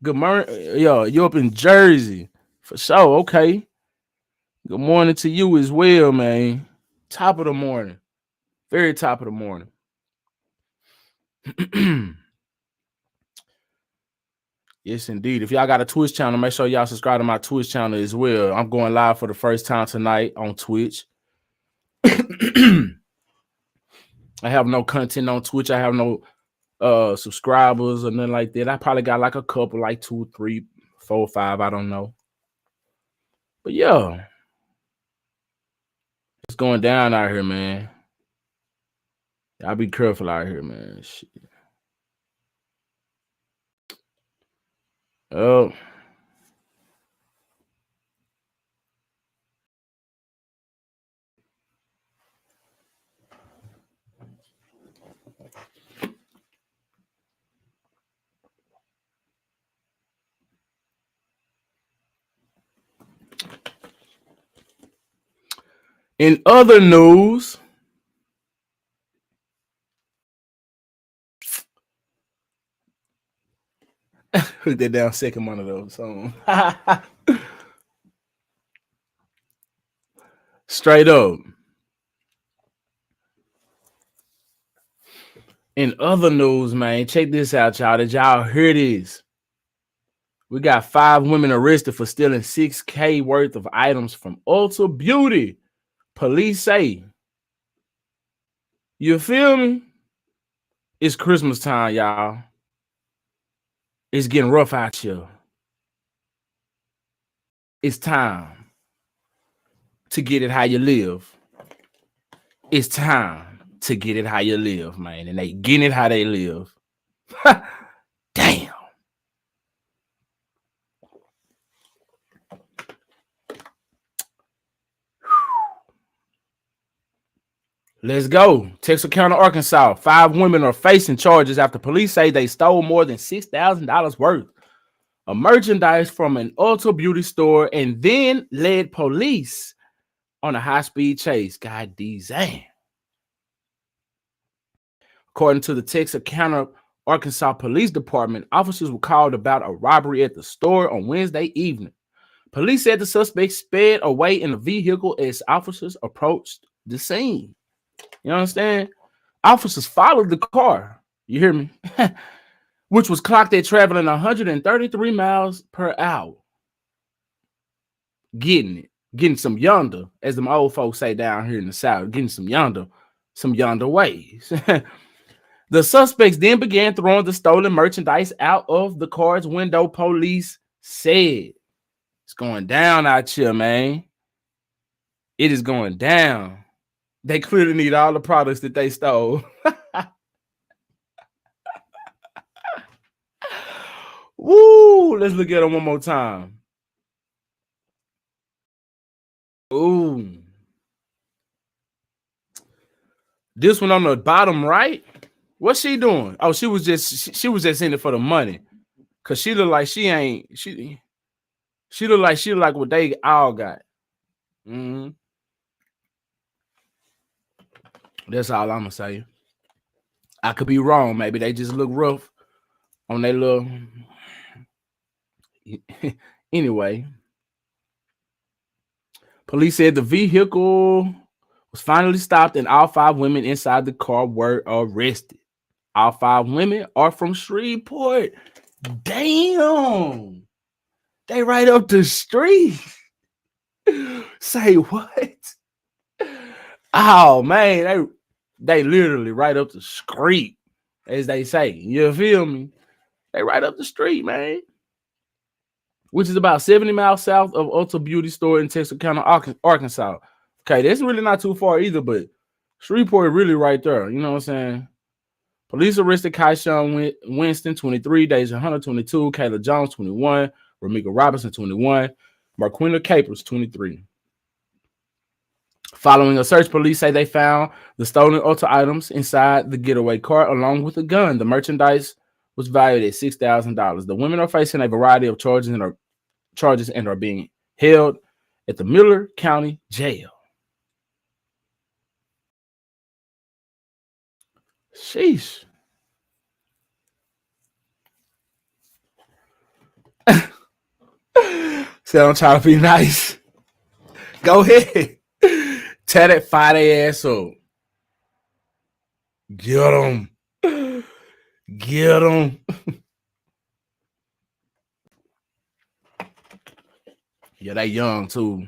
Good morning. Yo, you up in Jersey. For sure. Okay. Good morning to you as well, man. Top of the morning. Very top of the morning. Yes, indeed. If y'all got a Twitch channel, make sure y'all subscribe to my Twitch channel as well. I'm going live for the first time tonight on Twitch. I have no content on Twitch. I have no subscribers or nothing like that. I probably got like a couple, like 2, 3, 4, 5. I don't know. But yeah, it's going down out here, man. Y'all be careful out here, man. Shit. Oh. In other news, hook that down second one of those songs. Straight up. In other news, man, check this out, y'all. Did y'all hear this? We got 5 women arrested for stealing $6K worth of items from Ulta Beauty. Police say. You feel me? It's Christmas time, y'all. It's getting rough out here. It's time to get it how you live. It's time to get it how you live, man. And they getting it how they live. Damn. Let's go. Texarkana, Arkansas. 5 women are facing charges after police say they stole more than $6,000 worth of merchandise from an Ulta Beauty store and then led police on a high-speed chase. God damn. According to the Texarkana, Arkansas Police Department, officers were called about a robbery at the store on Wednesday evening. Police said the suspect sped away in a vehicle as officers approached the scene. You understand? Officers followed the car. You hear me? Which was clocked at traveling 133 miles per hour. Getting some yonder, as them old folks say down here in the South, getting some yonder ways. The suspects then began throwing the stolen merchandise out of the car's window, police said. It's going down out here, man. It is going down. They clearly need all the products that they stole. Woo! Let's look at them one more time. Ooh. This one on the bottom right. What's she doing? Oh, she was just in it for the money. Cause she look like she look like what they all got. Mm-hmm. That's all I'm gonna say. I could be wrong. Maybe they just look rough on their little. Anyway, police said the vehicle was finally stopped and all 5 women inside the car were arrested. All 5 women are from Shreveport. Damn. They right up the street. Say what? Oh, man. They literally right up the street, as they say. You feel me? They right up the street, man. Which is about 70 miles south of Ulta Beauty store in Texarkana, Arkansas. Okay, that's really not too far either, but Shreveport really right there. You know what I'm saying? Police arrested Kaishawn Winston, 23, Deja Hunter, 22, Kayla Jones, 21, Ramika Robinson, 21, Marquina Capers, 23. Following a search, police say they found the stolen Ulta items inside the getaway car along with a gun. The merchandise was valued at $6,000. The women are facing a variety of charges and are being held at the Miller County Jail. Sheesh. Say I'm trying to be nice. Go ahead. Tell that fight ass up. Get them. Get them. Yeah, they young too.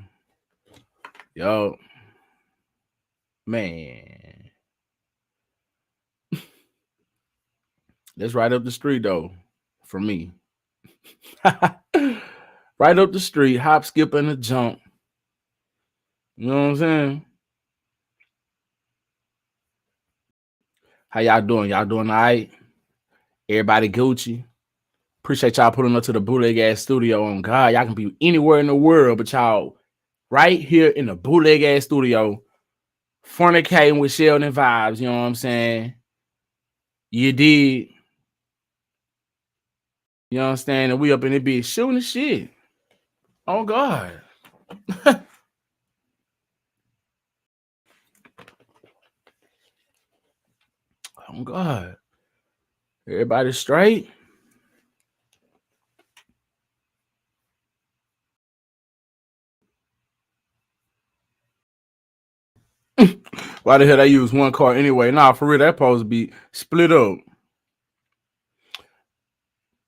Yo. Man. That's right up the street though. For me. Right up the street. Hop, skip, and a jump. You know what I'm saying? How y'all doing? Y'all doing all right? Everybody Gucci. Appreciate y'all putting up to the bootleg ass studio. On God, y'all can be anywhere in the world, but y'all right here in the bootleg ass studio, fornicating with Sheldon vibes. You know what I'm saying? You did. You understand? And we up in it bitch shooting the shit. Oh God. Oh God. Everybody straight? Why the hell they use one car anyway? Nah, for real, that supposed to be split up.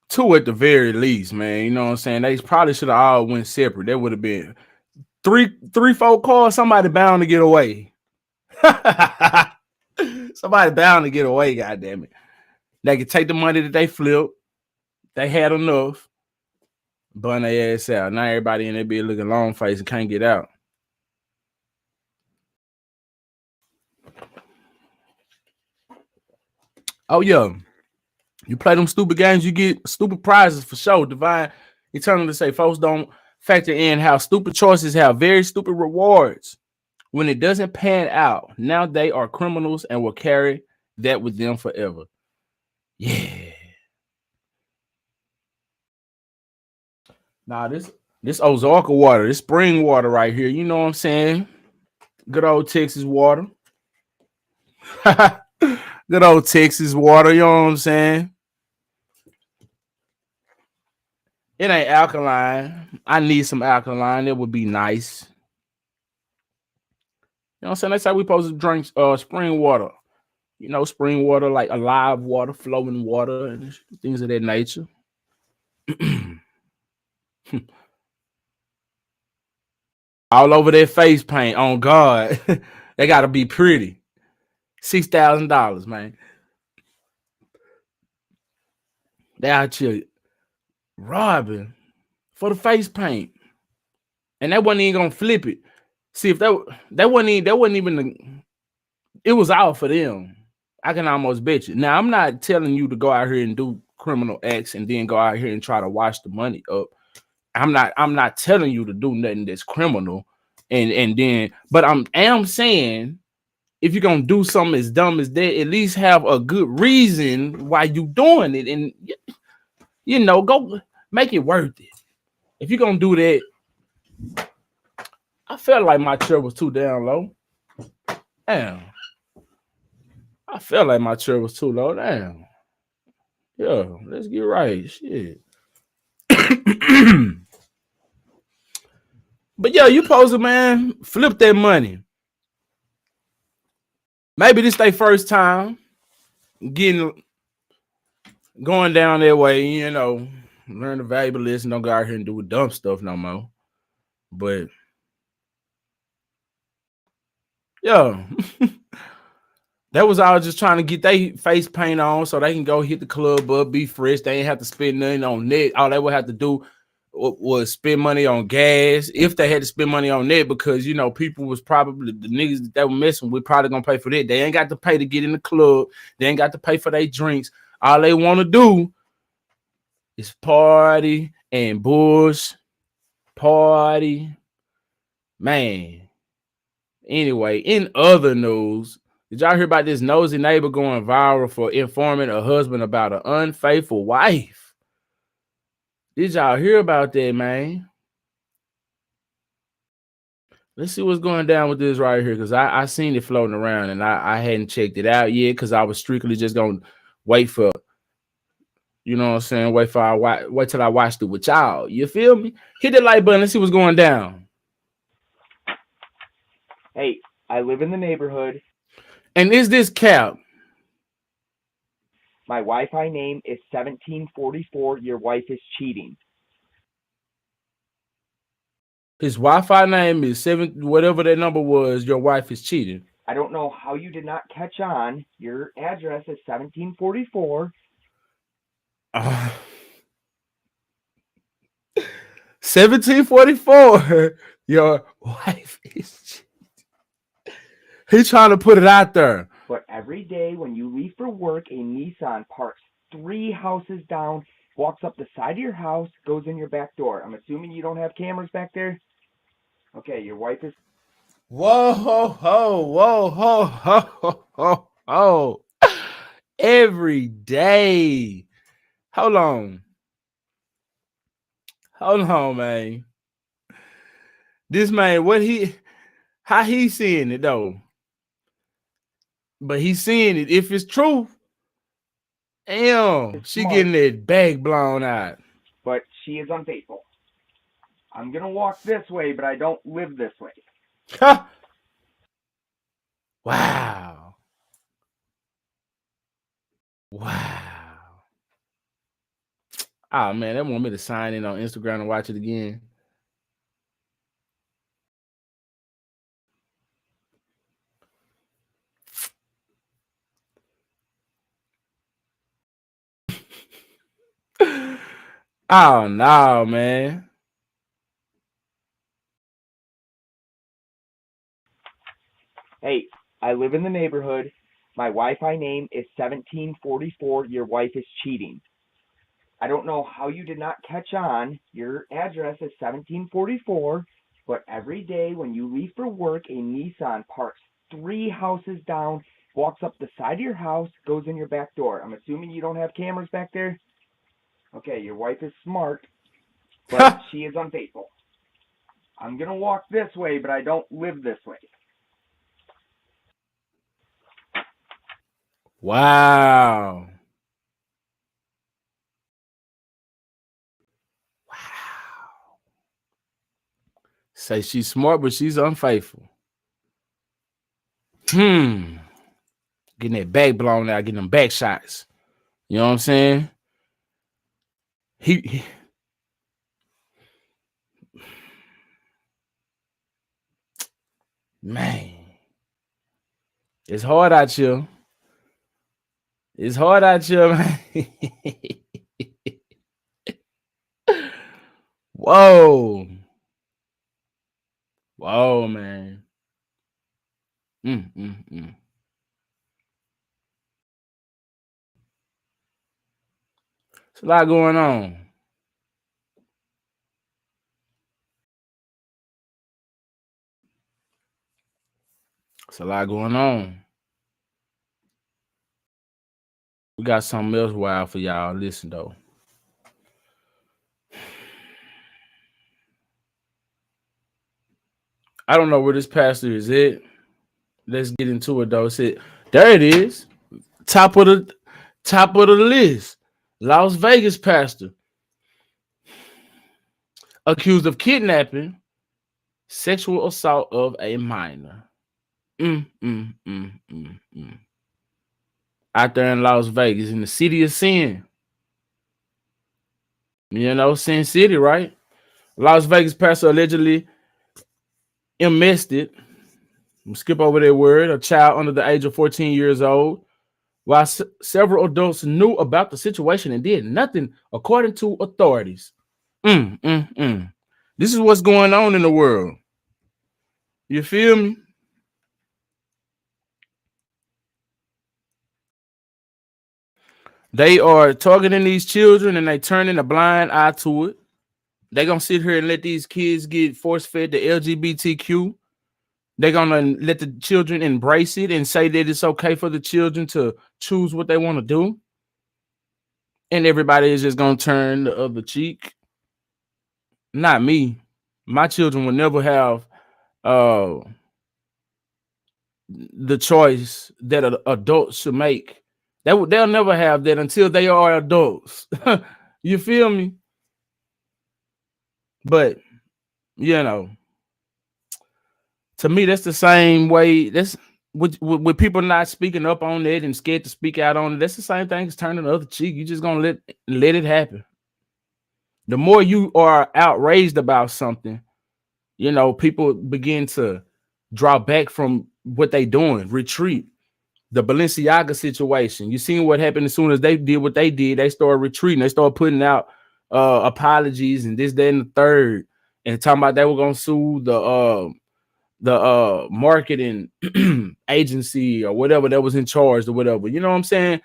Two at the very least, man. You know what I'm saying? They probably should have all went separate. That would have been three, 4 cars. Somebody bound to get away. Somebody bound to get away. God damn it! They could take the money that they flipped. They had enough. Burn their ass out. Now everybody in there be looking long face and can't get out. Oh yeah. You play them stupid games, you get stupid prizes for sure. Divine Eternal to say folks don't factor in how stupid choices have very stupid rewards. When it doesn't pan out, now they are criminals and will carry that with them forever. Yeah. Nah, this Ozarka water, this spring water right here, you know what I'm saying? Good old Texas water. Good old Texas water, you know what I'm saying? It ain't alkaline. I need some alkaline. It would be nice. You know what I'm saying? That's how we supposed to drink spring water. You know, spring water, like alive water, flowing water, and things of that nature. All over their face paint. On God. They gotta be pretty. $6,000, man. They out here robbing for the face paint. And that wasn't even gonna flip it. See, if that wasn't even it was out for them. I can almost bet you. Now, I'm not telling you to go out here and do criminal acts and then go out here and try to wash the money up. I'm not telling you to do nothing that's criminal. And then, but I am saying if you're gonna do something as dumb as that, at least have a good reason why you doing it. And you know, go make it worth it. If you're gonna do that, I felt like my chair was too down low. Damn. I felt like my chair was too low. Damn. Yeah, let's get right. Shit. But yeah, you supposed to, man, flip that money. Maybe this their first time going down that way, you know, learn the valuable lesson. Don't go out here and do dumb stuff no more. But yeah. That was all just trying to get their face paint on so they can go hit the club up, be fresh. They ain't have to spend nothing on net. All they would have to do was spend money on gas if they had to spend money on that, because, you know, people was probably the niggas that they were messing with probably gonna pay for that. They ain't got to pay to get in the club. They ain't got to pay for their drinks. All they want to do is party and bush, party. Man. Anyway, in other news, did y'all hear about this nosy neighbor going viral for informing a husband about an unfaithful wife? Did y'all hear about that, man? Let's see what's going down with this right here, because I seen it floating around and I hadn't checked it out yet because I was strictly just going to wait for, you know what I'm saying, wait till I watched it with y'all. You feel me? Hit that like button. Let's see what's going down. Hey, I live in the neighborhood. And is this cap? My Wi-Fi name is 1744. Your wife is cheating. His Wi-Fi name is 7, whatever that number was. Your wife is cheating. I don't know how you did not catch on. Your address is 1744. 1744. Your wife is cheating. He's trying to put it out there. But every day when you leave for work, a Nissan parks 3 houses down, walks up the side of your house, goes in your back door. I'm assuming you don't have cameras back there? Okay, your wife is... Whoa, ho, ho, whoa, ho, ho, ho, ho, ho. Every day. Hold on, man. This man, how he seeing it though? But he's seeing it. If it's true, damn, she getting that bag blown out. But she is unfaithful. I'm going to walk this way, but I don't live this way. Wow. Wow. Oh man, they want me to sign in on Instagram and watch it again. Oh no, man. Hey, I live in the neighborhood. My Wi-Fi name is 1744. Your wife is cheating. I don't know how you did not catch on. Your address is 1744, but every day when you leave for work, a Nissan parks 3 houses down, walks up the side of your house, goes in your back door. I'm assuming you don't have cameras back there? Okay, your wife is smart, but she is unfaithful. I'm going to walk this way, but I don't live this way. Wow. Wow. Say she's smart, but she's unfaithful. Getting that back blown out, getting them back shots. You know what I'm saying? He man, it's hard out here. It's hard out here, man. Whoa. Whoa, man. It's a lot going on. It's a lot going on. We got something else wild for y'all. Listen, though. I don't know where this pastor is at. Let's get into it, though. There it is. Top of the list. Las Vegas pastor accused of kidnapping, sexual assault of a minor. Out there in Las Vegas, in the city of sin. You know, Sin City, right? Las Vegas pastor allegedly enlisted, skip over that word, a child under the age of 14 years old, while several adults knew about the situation and did nothing, according to authorities. This is what's going on in the world. You feel me? They are targeting these children and they turning a blind eye to it. They're going to sit here and let these kids get force-fed the LGBTQ. They're going to let the children embrace it and say that it's okay for the children to choose what they want to do. And everybody is just going to turn the other cheek. Not me. My children will never have the choice that adults should make. They'll never have that until they are adults. You feel me? But, you know, to me, that's the same way. That's with people not speaking up on it and scared to speak out on it. That's the same thing as turning the other cheek. You're just gonna let it happen. The more you are outraged about something, you know, people begin to draw back from what they doing, retreat. The Balenciaga situation. You seen what happened as soon as they did what they did. They started retreating. They started putting out apologies and this, that, and the third, and talking about they were gonna sue the marketing agency or whatever that was in charge or whatever. You know what I'm saying?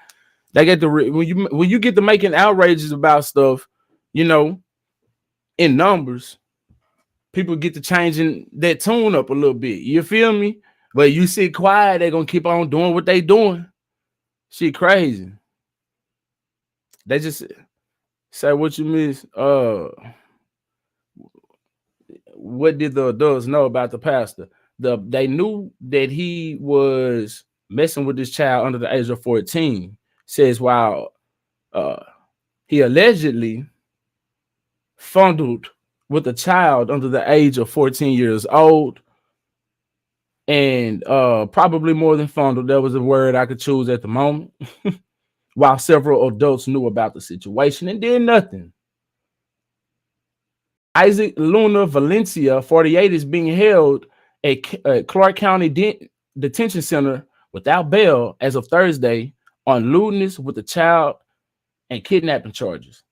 They get when you get to making outrages about stuff, you know, in numbers, people get to changing that tune up a little bit. You feel me? But you sit quiet, they're gonna keep on doing what they doing. Shit crazy. They just say what you miss. What did the adults know about the pastor? They knew that he was messing with this child under the age of 14. Says while he allegedly fondled with a child under the age of 14 years old, and probably more than fondled. That was a word I could choose at the moment. While several adults knew about the situation and did nothing. Isaac Luna Valencia, 48, is being held at Clark County Detention Center without bail as of Thursday on lewdness with a child and kidnapping charges.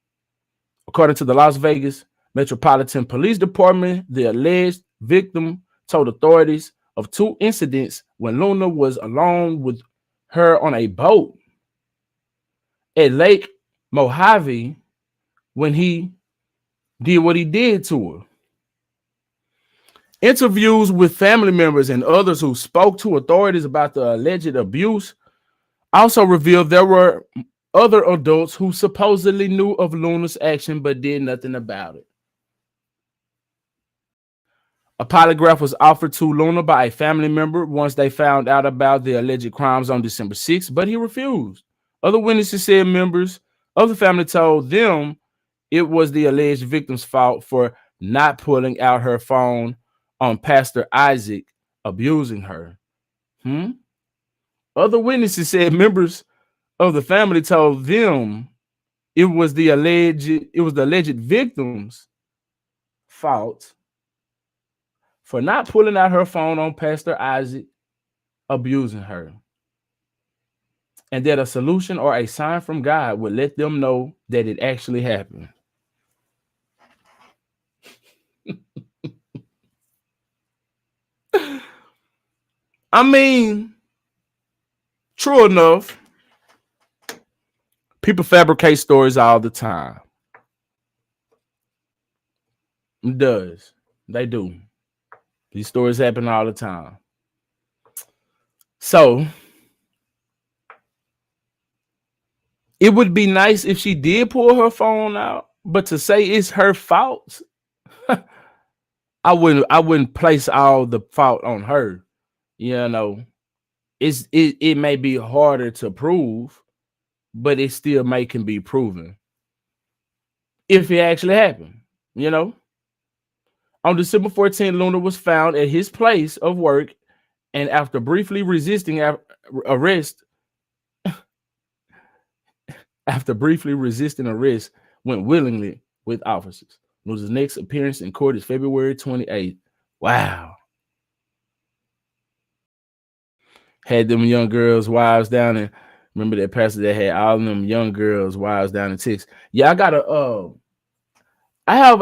According to the Las Vegas Metropolitan Police Department, the alleged victim told authorities of 2 incidents when Luna was alone with her on a boat at Lake Mojave when he did what he did to her. Interviews with family members and others who spoke to authorities about the alleged abuse also revealed there were other adults who supposedly knew of Luna's action but did nothing about it. A polygraph was offered to Luna by a family member once they found out about the alleged crimes on December 6th, but he refused. Other witnesses said members of the family told them it was the alleged victim's fault for not pulling out her phone on Pastor Isaac abusing her. Other witnesses said members of the family told them it was the alleged victim's fault for not pulling out her phone on Pastor Isaac abusing her, and that a solution or a sign from God would let them know that it actually happened. I mean, true enough, people fabricate stories all the time. It does. They do. These stories happen all the time. So it would be nice if she did pull her phone out, but to say it's her fault, I wouldn't place all the fault on her. You know, it may be harder to prove, but it still can be proven if it actually happened. You know, on December 14th, Luna was found at his place of work, and after briefly resisting arrest, went willingly with officers. Luna's next appearance in court is February 28th. Wow. Had them young girls' wives down in, remember that pastor that had all of them young girls' wives down in Texas. Yeah, I have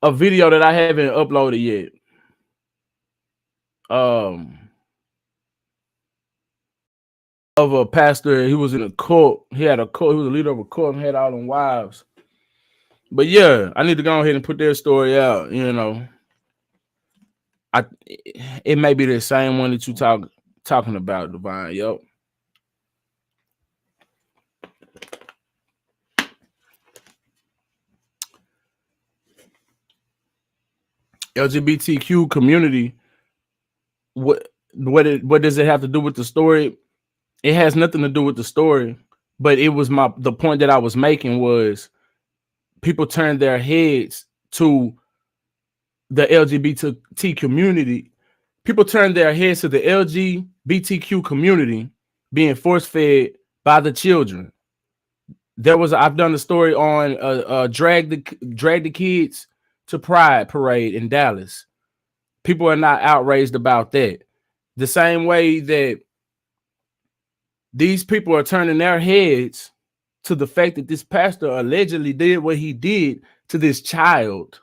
a video that I haven't uploaded yet. Of a pastor, he was in a cult. He had a cult. He was a leader of a cult and had all them wives. But yeah, I need to go ahead and put their story out. You know, it may be the same one that you talking about, Divine. Yep. LGBTQ community. What does it have to do with the story? It has nothing to do with the story, but it was the point that I was making was people turned their heads to the LGBT community. People turned their heads to the LGBTQ community being force-fed by the children. I've done a story on drag the kids to Pride Parade in Dallas. People are not outraged about that. The same way that these people are turning their heads to the fact that this pastor allegedly did what he did to this child.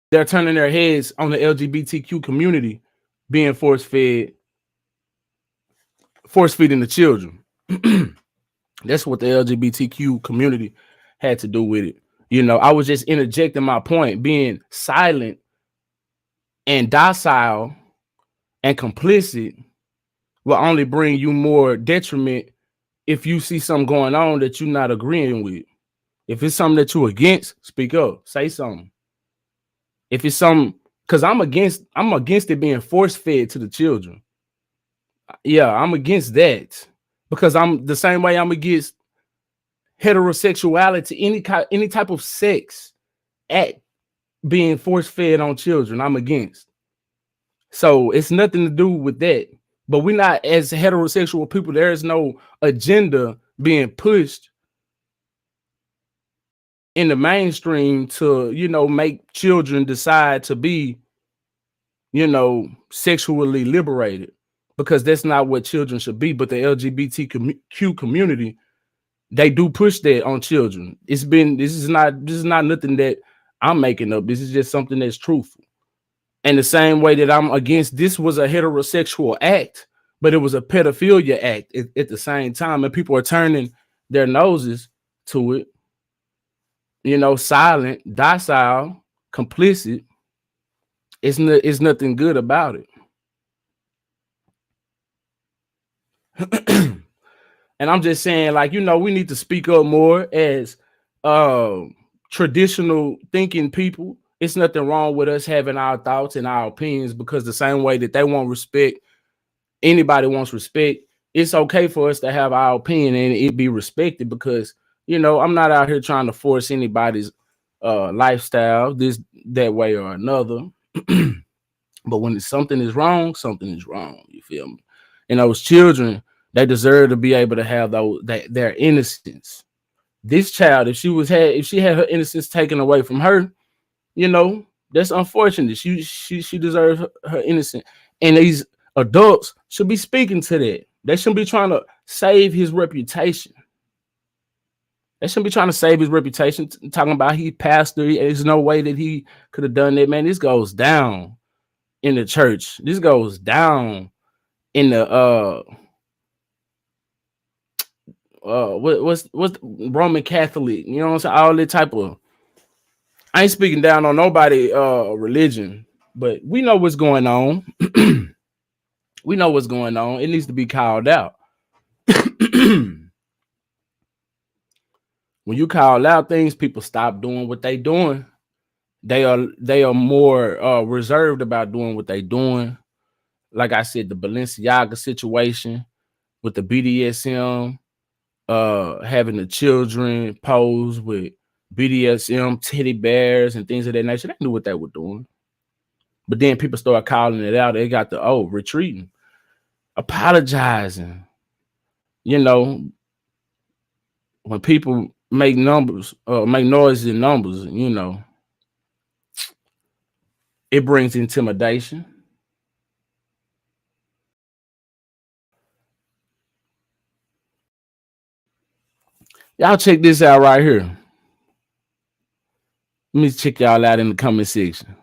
They're turning their heads on the LGBTQ community being force-feeding the children. That's what the LGBTQ community had to do with it. You know, I was just interjecting my point. Being silent and docile and complicit will only bring you more detriment if you see something going on that you're not agreeing with. If it's something that you're against, speak up, say something. If it's something, because I'm against it being force-fed to the children. Yeah, I'm against that. Because I'm the same way I'm against heterosexuality, any type of sex. act being force fed on children. I'm against. So it's nothing to do with that. But we're not, as heterosexual people, there is no agenda being pushed in the mainstream to, make children decide to be, sexually liberated, because that's not what children should be. But the LGBTQ community, they do push that on children. This is not nothing that I'm making up. This is just something that's truthful. And the same way that I'm against, this was a heterosexual act, but it was a pedophilia act at the same time. And people are turning their noses to it, silent, docile, complicit. It's nothing good about it. And I'm just saying, like, we need to speak up more as traditional thinking people. It's nothing wrong with us having our thoughts and our opinions, because the same way that they want respect, anybody wants respect. It's okay for us to have our opinion and it be respected, because, I'm not out here trying to force anybody's lifestyle that way or another. But when something is wrong, something is wrong. You feel me? And those children, they deserve to be able to have their innocence. This child, if she had her innocence taken away from her, that's unfortunate. She deserves her innocence. And these adults should be speaking to that. They shouldn't be trying to save his reputation. They shouldn't be trying to save his reputation, talking about he pastor. There's no way that he could have done that, man. This goes down in the church. This goes down in the what's Roman Catholic, you know what I'm saying? All that type of, I ain't speaking down on nobody religion, but we know what's going on. We know what's going on. It needs to be called out. When you call out things, people stop doing what they doing. They are more reserved about doing what they doing. Like I said, the Balenciaga situation with the BDSM, having the children pose with BDSM teddy bears and things of that nature. They knew what they were doing. But then people start calling it out. They got the retreating, apologizing. When people make noise in numbers, it brings intimidation. Y'all check this out right here. Let me check y'all out in the comment section.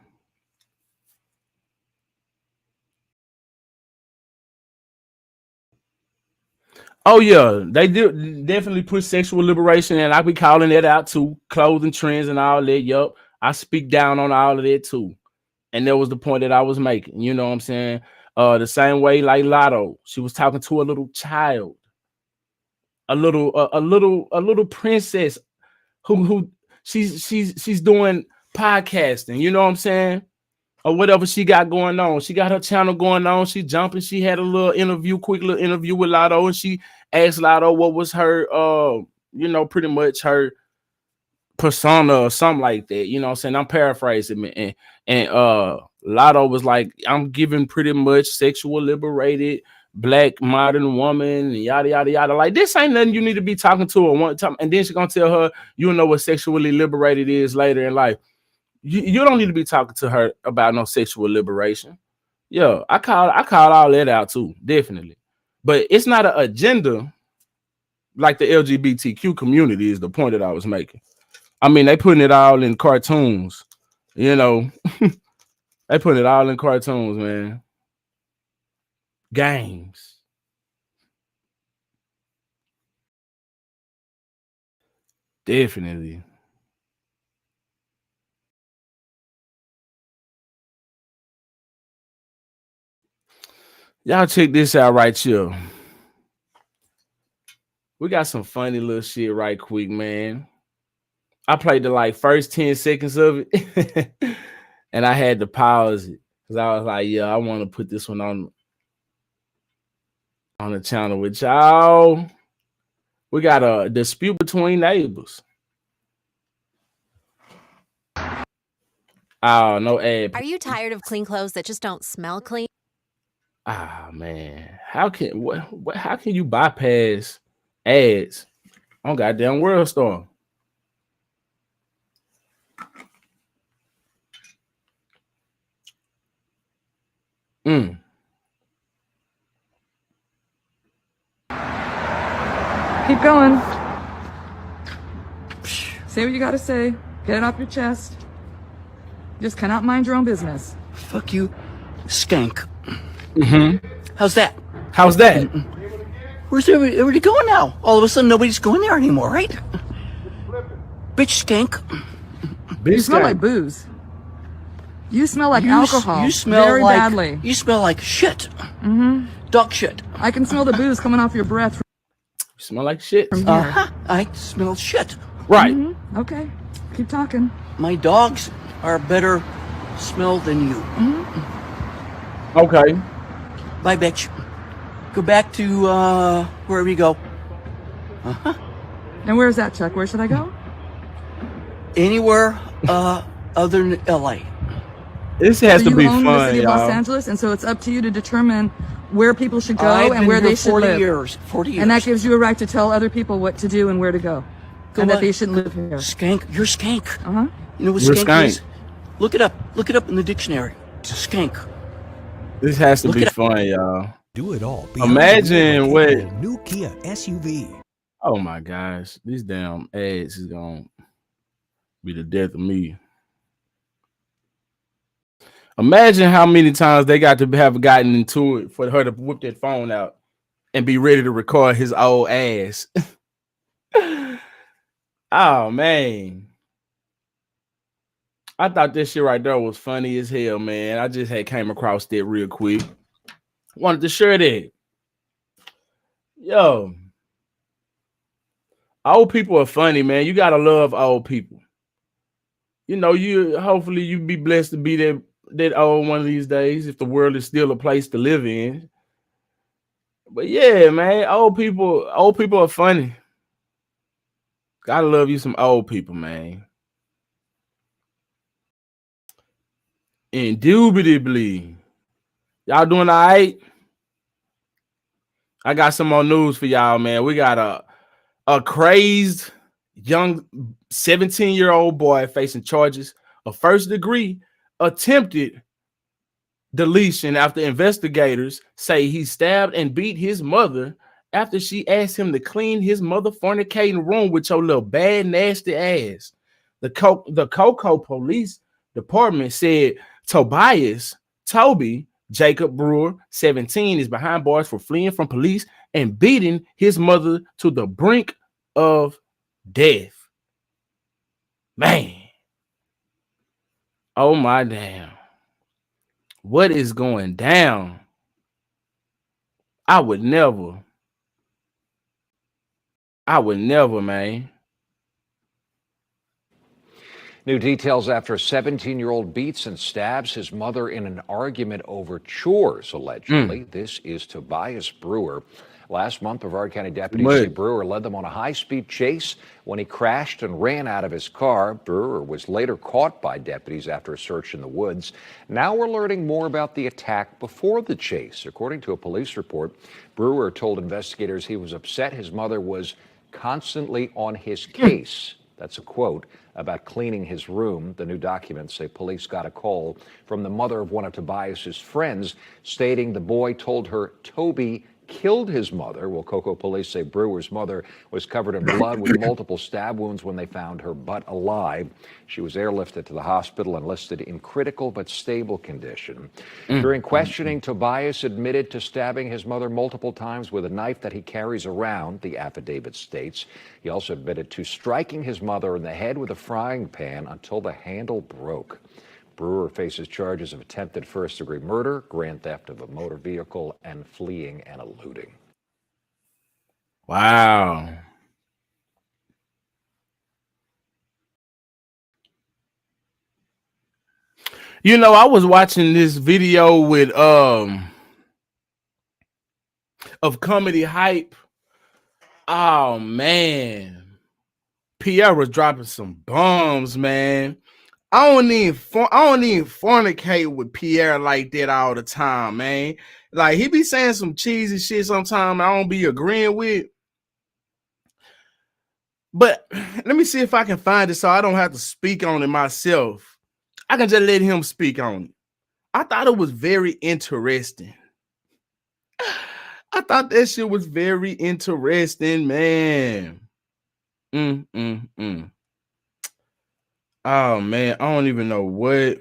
Oh yeah, they do definitely push sexual liberation, and I be calling that out too. Clothing trends and all that. Yup, I speak down on all of that too. And that was the point that I was making. You know what I'm saying? The same way like Lotto, she was talking to a little child, a little princess who she's doing podcasting. You know what I'm saying? Or whatever she got going on. She got her channel going on. She jumping. She had a quick little interview with Lotto, and she asked Lotto what was her, pretty much her persona or something like that. You know what I'm saying? I'm paraphrasing it. And Lotto was like, I'm giving pretty much sexual liberated black modern woman and yada yada yada. Like, this ain't nothing you need to be talking to her one time. And then she's gonna tell her, you know what sexually liberated is later in life. You don't need to be talking to her about no sexual liberation. Yeah, I call all that out too, definitely. But it's not an agenda like the LGBTQ community is the point that I was making. I mean, they putting it all in cartoons, They putting it all in cartoons, man. Games. Definitely. Y'all check this out right here. We got some funny little shit right quick, man. I played the first 10 seconds of it and I had to pause it because I was like, yeah, I want to put this one on the channel with y'all. We got a dispute between neighbors. Oh, no ad. Are you tired of clean clothes that just don't smell clean? Ah, man. How can you bypass ads on goddamn World Star? Mm. Keep going. Say what you gotta say. Get it off your chest. Just cannot mind your own business. Fuck you, skank. Mm-hmm. How's that? How's that? Where's everybody going now? All of a sudden, nobody's going there anymore, right? Bitch, skank. You smell like booze. You smell like alcohol. You smell very like, badly. You smell like shit. Dog shit. I can smell the booze coming off your breath. You smell like shit. From here. I smell shit. Right. Okay. Keep talking. My dogs are better smell than you. Okay. Bye, bitch. Go back to wherever you go. And where's that, Chuck? Where should I go? Anywhere other than LA. This has to be You own the fun, city of Los y'all. Angeles, and so it's up to you to determine where people should go I've and been where here they should 40 live. years. 40 years. And that gives you a right to tell other people what to do and where to go. And that they shouldn't live here. Skank. You're skank. You know what You're skank, skank. is? Look it up. Look it up in the dictionary. Skank. This has to Look be it up. fun, y'all. Do it all. Imagine what. New Kia SUV. Oh my gosh, these damn ads is gonna be the death of me. Imagine how many times they got to have gotten into it for her to whip that phone out and be ready to record his old ass. Oh man, I thought this shit right there was funny as hell, man. I just had came across that real quick. Wanted to share that. Yo, old people are funny, man. You gotta love old people. You know, hopefully you be blessed to be that old one of these days if the world is still a place to live in. But yeah, man, old people are funny. Gotta love you some old people, man. Indubitably. Y'all doing all right? I got some more news for y'all, man. We got a crazed young 17-year-old boy facing charges of first-degree attempted deletion after investigators say he stabbed and beat his mother after she asked him to clean his mother fornicating room with your little bad, nasty ass. The Cocoa Police Department said Toby Jacob Brewer, 17, is behind bars for fleeing from police and beating his mother to the brink of death. Man. Oh my damn. What is going down? I would never, man. New details after a 17-year-old beats and stabs his mother in an argument over chores, allegedly. This is Tobias Brewer. Last month, Brevard County deputies say Brewer led them on a high-speed chase when he crashed and ran out of his car. Brewer was later caught by deputies after a search in the woods. Now we're learning more about the attack before the chase. According to a police report, Brewer told investigators he was upset his mother was constantly on his case. That's a quote about cleaning his room. The new documents say police got a call from the mother of one of Tobias's friends stating the boy told her Toby killed his mother. Well, Cocoa police say Brewer's mother was covered in blood with multiple stab wounds when they found her butt alive. She was airlifted to the hospital and listed in critical but stable condition. During questioning, Tobias admitted to stabbing his mother multiple times with a knife that he carries around, the affidavit states. He also admitted to striking his mother in the head with a frying pan until the handle broke. Brewer faces charges of attempted first-degree murder, grand theft of a motor vehicle, and fleeing and eluding. Wow. You know, I was watching this video with of Comedy Hype. Oh man. Pierre was dropping some bombs, man. I don't even fornicate with Pierre like that all the time, man. Like he be saying some cheesy shit sometimes I don't be agreeing with. But let me see if I can find it so I don't have to speak on it myself. I can just let him speak on it. I thought it was very interesting. I thought that shit was very interesting, man. Oh man, I don't even know what.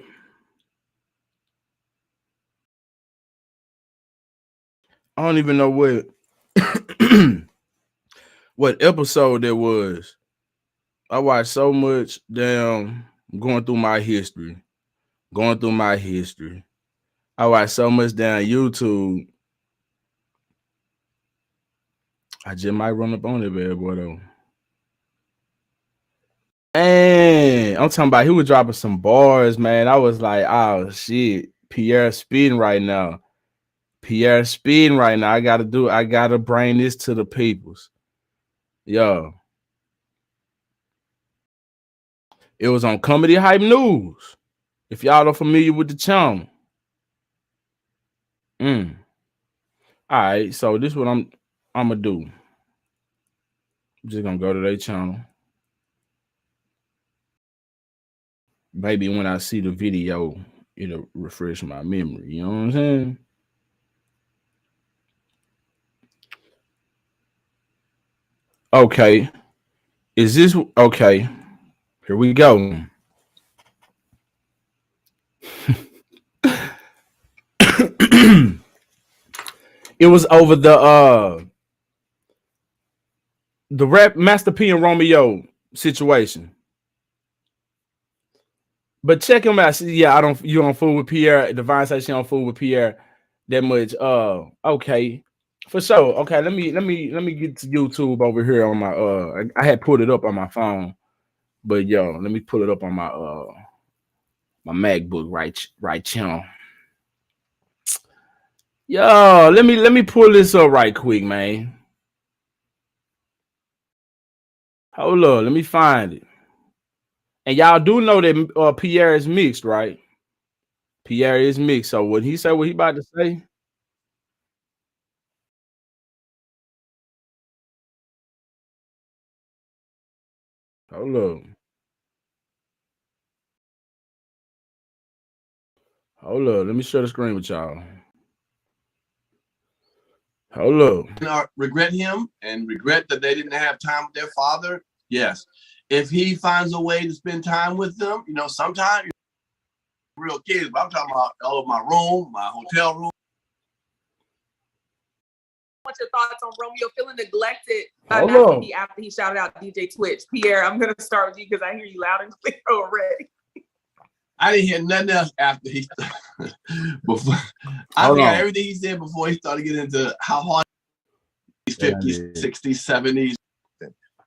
I don't even know what what episode there was. I watched so much damn going through my history. I watched so much damn YouTube. I just might run up on it, bad boy though. And I'm talking about he was dropping some bars, man. I was like, oh shit, Pierre speeding right now. I gotta bring this to the peoples. Yo. It was on Comedy Hype News. If y'all are familiar with the channel. All right, so this is what I'm gonna do. I'm just gonna go to their channel. Maybe when I see the video, it'll refresh my memory. You know what I'm saying? Okay. Is this okay? Here we go. It was over the rap Master P and Romeo situation. But check him out. Yeah, you don't fool with Pierre. Divine says she don't fool with Pierre that much. Okay. For sure. Okay, let me get to YouTube over here on my I had put it up on my phone. But yo, let me pull it up on my my MacBook right channel. Yo, let me pull this up right quick, man. Hold up, let me find it. And y'all do know that Pierre is mixed, right? Pierre is mixed. So when he say what he about to say, hold up. Hold up. Let me share the screen with y'all. Hold up. Regret him and regret that they didn't have time with their father. Yes. If he finds a way to spend time with them, sometimes real kids, but I'm talking about all of my room, my hotel room. What's your thoughts on Romeo feeling neglected after he shouted out DJ Twitch? Pierre, I'm going to start with you because I hear you loud and clear already. I didn't hear nothing else after he before. I forgot everything he said before he started getting into how hard he's 50s, 60s, 70s.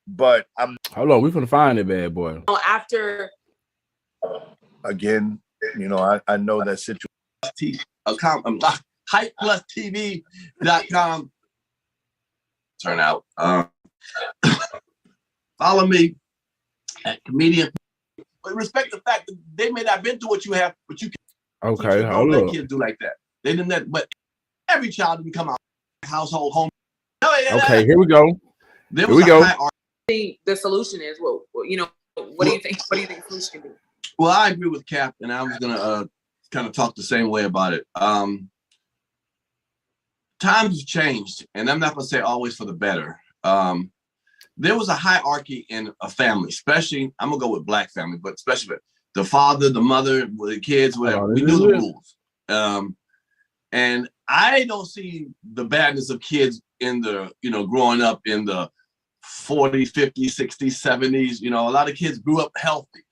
But I'm hold on, we finna find it, bad boy. After again, I know that situation. HypePlusTV.com. Turn out. Follow me at comedian. But respect the fact that they may not have been through what you have, but you can. Okay, don't let kids do like that. They didn't let, but every child didn't become a household home. Okay, here we go. There was the solution is what do you think? What do you think the solution can be? Well, I agree with Cap, and I was gonna kind of talk the same way about it. Times have changed, and I'm not gonna say always for the better. There was a hierarchy in a family, especially I'm gonna go with Black family, but especially the father, the mother, the kids, whatever. We knew the rules, and I don't see the badness of kids in the growing up in the 40s, 50s, 60s, 70s. A lot of kids grew up healthy.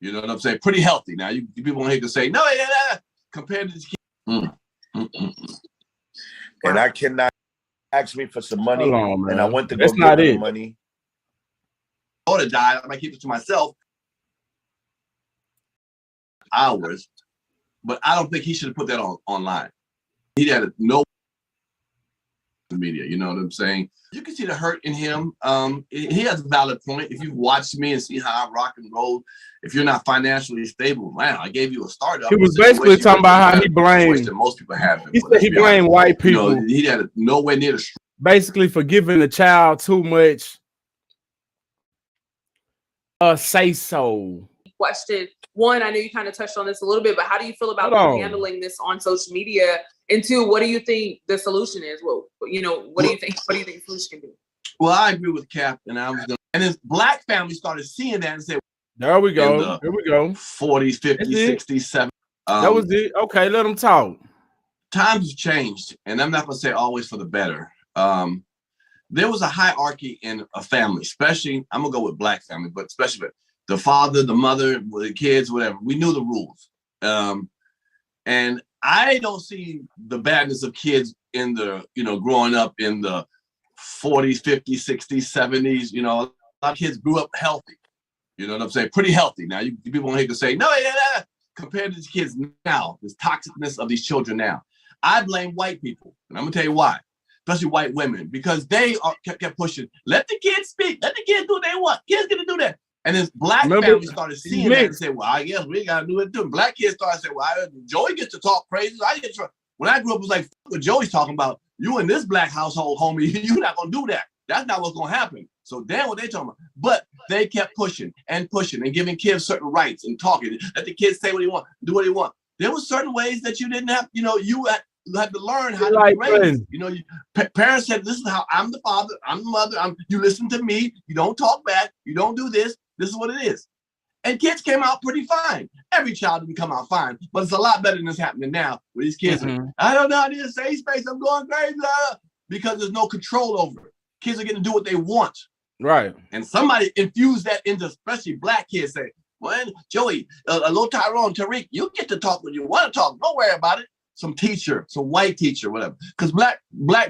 You know what I'm saying? Pretty healthy. Now you people hate to say no, compared to these kids. And I cannot ask me for some money, and I went to go That's get not the it. money. Or to die, I might keep it to myself. Hours, but I don't think he should have put that online. He had no media. You know what I'm saying? You can see the hurt in him. He has a valid point. If you watch me and see how I rock and roll, if you're not financially stable, wow, I gave you a startup. He was basically talking about how he blamed most people have. He said he blamed white people. You know, he had nowhere near the basically for giving the child too much say so. Question one, I know you kind of touched on this a little bit, but how do you feel about them handling this on social media? And two, what do you think the solution is? Well, you know, what do you think the solution can be? Well, I agree with Cap, and and then black families started seeing that and said, "There we go, here we go." 40s, 50s, 60s, 70s. That was it. Okay, let them talk. Times have changed, and I'm not going to say always for the better. There was a hierarchy in a family, especially, I'm going to go with black family, but especially the father, the mother, the kids, whatever. We knew the rules. And I don't see the badness of kids in the, growing up in the 40s, 50s, 60s, 70s. You know, a lot of kids grew up healthy. You know what I'm saying? Pretty healthy. Now, people want to say, no, compared to these kids now, this toxicness of these children now. I blame white people, and I'm going to tell you why. Especially white women, because they kept pushing, let the kids speak, let the kids do what they want. Kids get to do that. And then black families started seeing that and said, well, I guess we got to do it too. Black kids started saying, well, Joey gets to talk crazy. When I grew up, it was like, what Joey's talking about. You in this black household, homie, you're not going to do that. That's not what's going to happen. So damn what they talking about. But they kept pushing and giving kids certain rights and talking. Let the kids say what they want, do what they want. There were certain ways that you didn't have, you had to learn how to be raised. Parents said, this is how I'm the father, I'm the mother, you listen to me, you don't talk back, you don't do this, this is what it is. And kids came out pretty fine. Every child didn't come out fine, but it's a lot better than this happening now with these kids. I don't know, I need a safe space, I'm going crazy, because there's no control over it. Kids are getting to do what they want. Right. And somebody infused that into, especially black kids, say, well, Joey, little Tyrone, Tariq, you get to talk when you want to talk, don't worry about it. Some teacher, some white teacher, whatever. Because black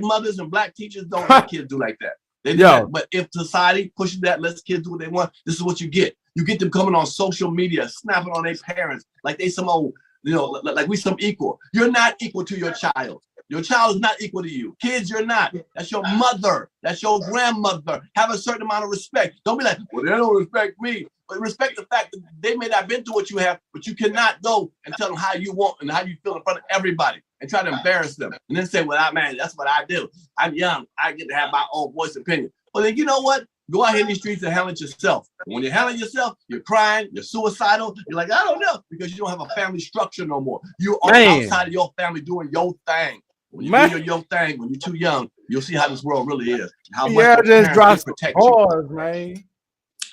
mothers and black teachers don't let kids do like that. They do that. But if society pushes that, lets kids do what they want, this is what you get. You get them coming on social media, snapping on their parents like they some old, like we some equal. You're not equal to your child. Your child is not equal to you. Kids, you're not. That's your mother. That's your grandmother. Have a certain amount of respect. Don't be like, well, they don't respect me. But respect the fact that they may not have been through what you have, but you cannot go and tell them how you want and how you feel in front of everybody and try to embarrass them. And then say, well, man, that's what I do. I'm young. I get to have my own voice and opinion. Well, then you know what? Go out here in these streets and handle it yourself. When you're handling yourself, you're crying, you're suicidal. You're like, I don't know, because you don't have a family structure no more. You are outside of your family doing your thing. When you do your thing, when you're too young, you'll see how this world really is. How much just drops protect bars, man.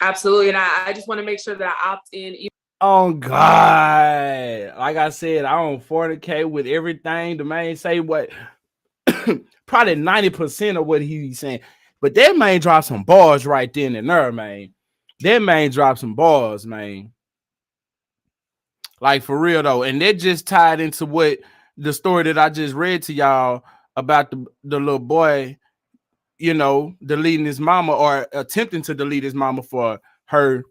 Absolutely. And I just want to make sure that I opt in. Oh God. Like I said, I don't fornicate with everything. The man say what probably 90% of what he's saying. But that man dropped some bars right then and there, man. That man dropped some bars, man. Like for real though. And that just tied into what the story that I just read to y'all about the little boy, deleting his mama or attempting to delete his mama for her,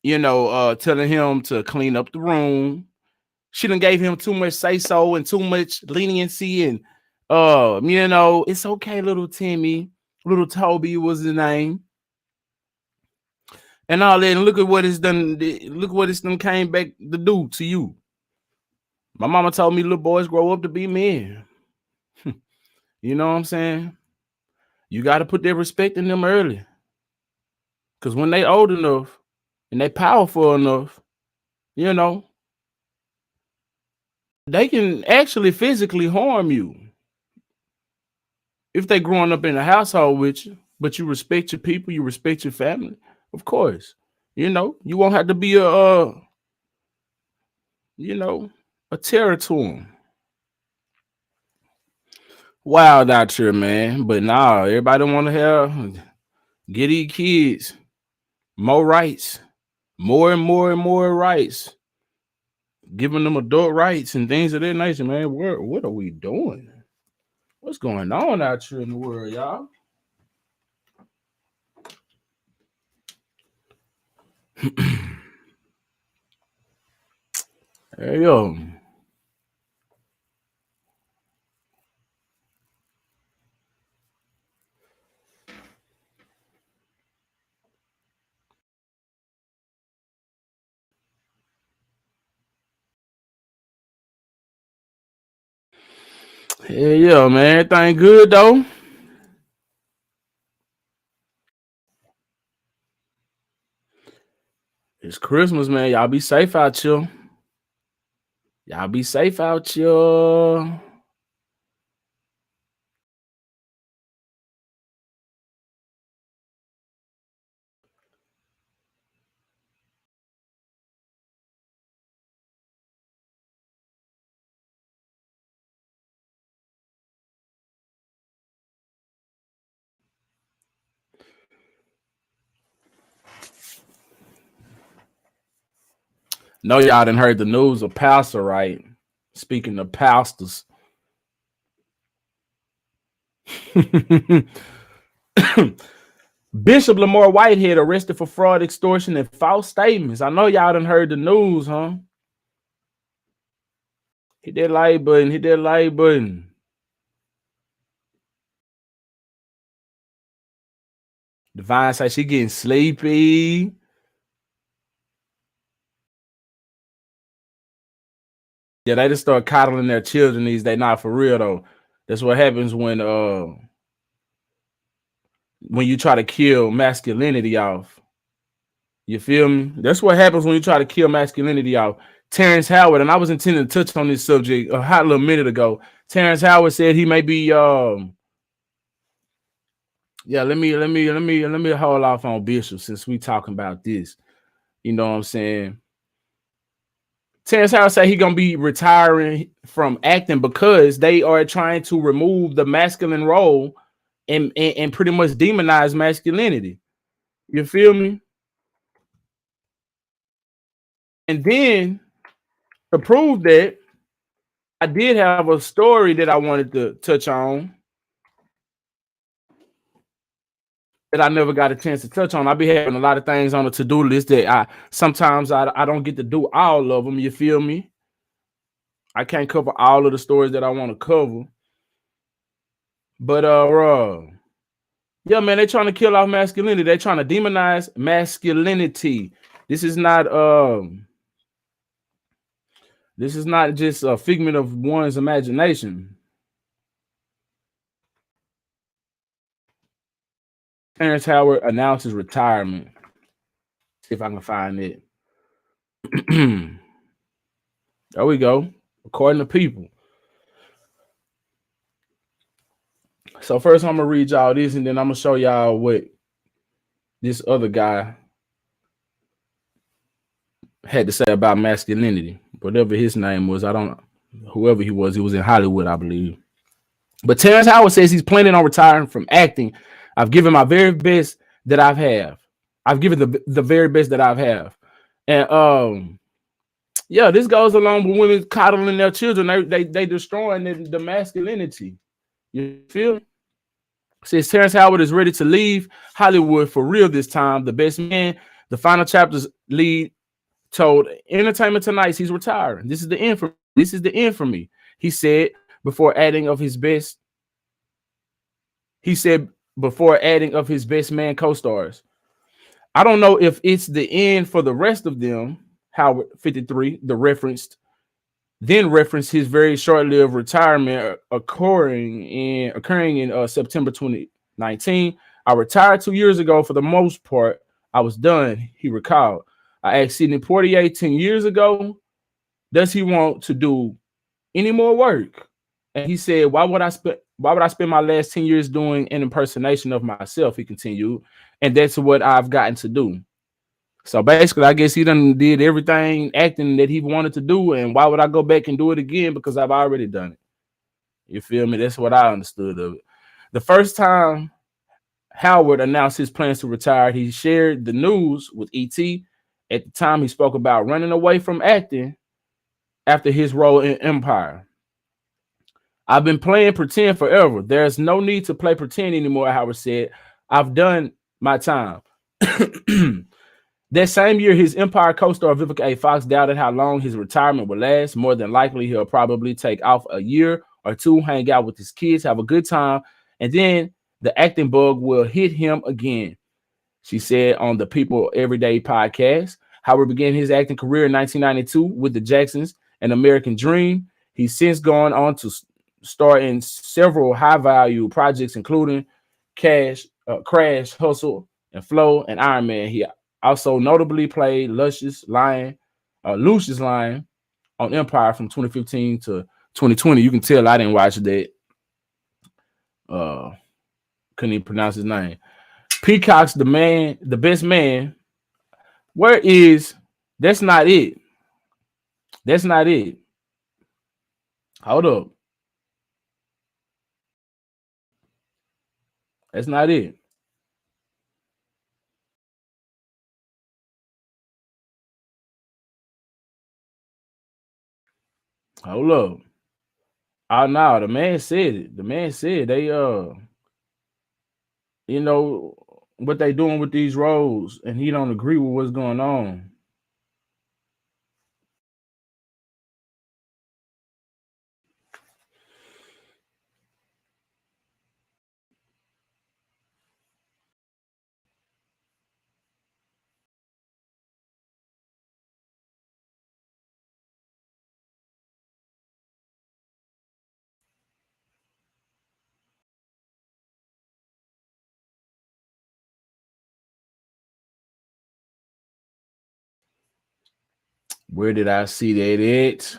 telling him to clean up the room. She done gave him too much say-so and too much leniency and it's okay, little Timmy, little Toby was his name. And all that, and look at what it's done. Look what it's done came back to do to you. My mama told me little boys grow up to be men. You know what I'm saying? You got to put their respect in them early. Because when they old enough and they powerful enough, they can actually physically harm you. If they growing up in a household with you, but you respect your people, you respect your family, of course. You won't have to be a terror to them. Wild out here, man. But nah, everybody want to get these kids more rights, more and more rights, giving them adult rights and things of that nature, man. What are we doing? What's going on out here in the world, y'all? There you go. Yeah, man. Everything good though. It's Christmas, man. Y'all be safe out here. Y'all be safe out here. No, y'all done heard the news of pastor, right? Speaking of pastors. Bishop Lamar Whitehead arrested for fraud, extortion, and false statements. I know y'all done heard the news, huh? Hit that like button. Hit that like button. Divine says she getting sleepy. Yeah, they just start coddling their children these days. Not for real though. That's what happens when you try to kill masculinity off. You feel me? That's what happens when you try to kill masculinity off. Terrence Howard, and I was intending to touch on this subject a hot little minute ago. Terrence Howard said he may be yeah, let me hold off on Bishop since we talking about this. You know what I'm saying? Terrence Howard said he gonna be retiring from acting because they are trying to remove the masculine role and pretty much demonize masculinity. You feel me? And then to prove that, I did have a story that I wanted to touch on that I never got a chance to touch on. I be having a lot of things on the to-do list that I sometimes don't get to do all of them. You feel me? I can't cover all of the stories that I want to cover. But yeah, man, they're trying to kill off masculinity. They're trying to demonize masculinity. This is not just a figment of one's imagination. Terrence Howard announces retirement. See if I can find it. There we go. According to People. So first I'm gonna read y'all this, and then I'm gonna show y'all what this other guy had to say about masculinity. Whatever his name was, whoever he was in Hollywood, I believe. But Terrence Howard says he's planning on retiring from acting. I've given my very best that I've have. I've given the very best that I've have. And yeah, this goes along with women coddling their children. They destroying the masculinity. You feel? Says Terrence Howard is ready to leave Hollywood for real this time. The best man, the final chapter's lead told Entertainment Tonight he's retiring. This is the end for me. He said before adding of his best man co-stars. I don't know if it's the end for the rest of them. Howard 53, referenced his very short-lived retirement occurring in September 2019. I retired 2 years ago. For the most part, I was done, he recalled. I asked Sidney Poitier 10 years ago, does he want to do any more work? And he said, why would I spend my last 10 years doing an impersonation of myself? He continued, and that's what I've gotten to do. So basically, I guess he done did everything acting that he wanted to do, and why would I go back and do it again? Because I've already done it. You feel me? That's what I understood of it. The first time Howard announced his plans to retire, he shared the news with E.T. At the time, he spoke about running away from acting after his role in Empire. I've been playing pretend forever. There's no need to play pretend anymore, Howard said. I've done my time. That same year, his Empire co-star Vivica A. Fox doubted how long his retirement would last. More than likely, he'll probably take off a year or two, hang out with his kids, have a good time, and then the acting bug will hit him again, she said on the People Everyday podcast. Howard began his acting career in 1992 with The Jacksons and American Dream. He's since gone on to star in several high-value projects, including Crash, Hustle, and Flow, and Iron Man. He also notably played Lucius Lyon on Empire from 2015 to 2020. You can tell I didn't watch that. Couldn't even pronounce his name. Peacock's the best man. Where is? That's not it. That's not it. Hold up. That's not it. Hold up. Oh no, the man said it. The man said they you know what they doing with these roles, and he don't agree with what's going on. Where did I see that at?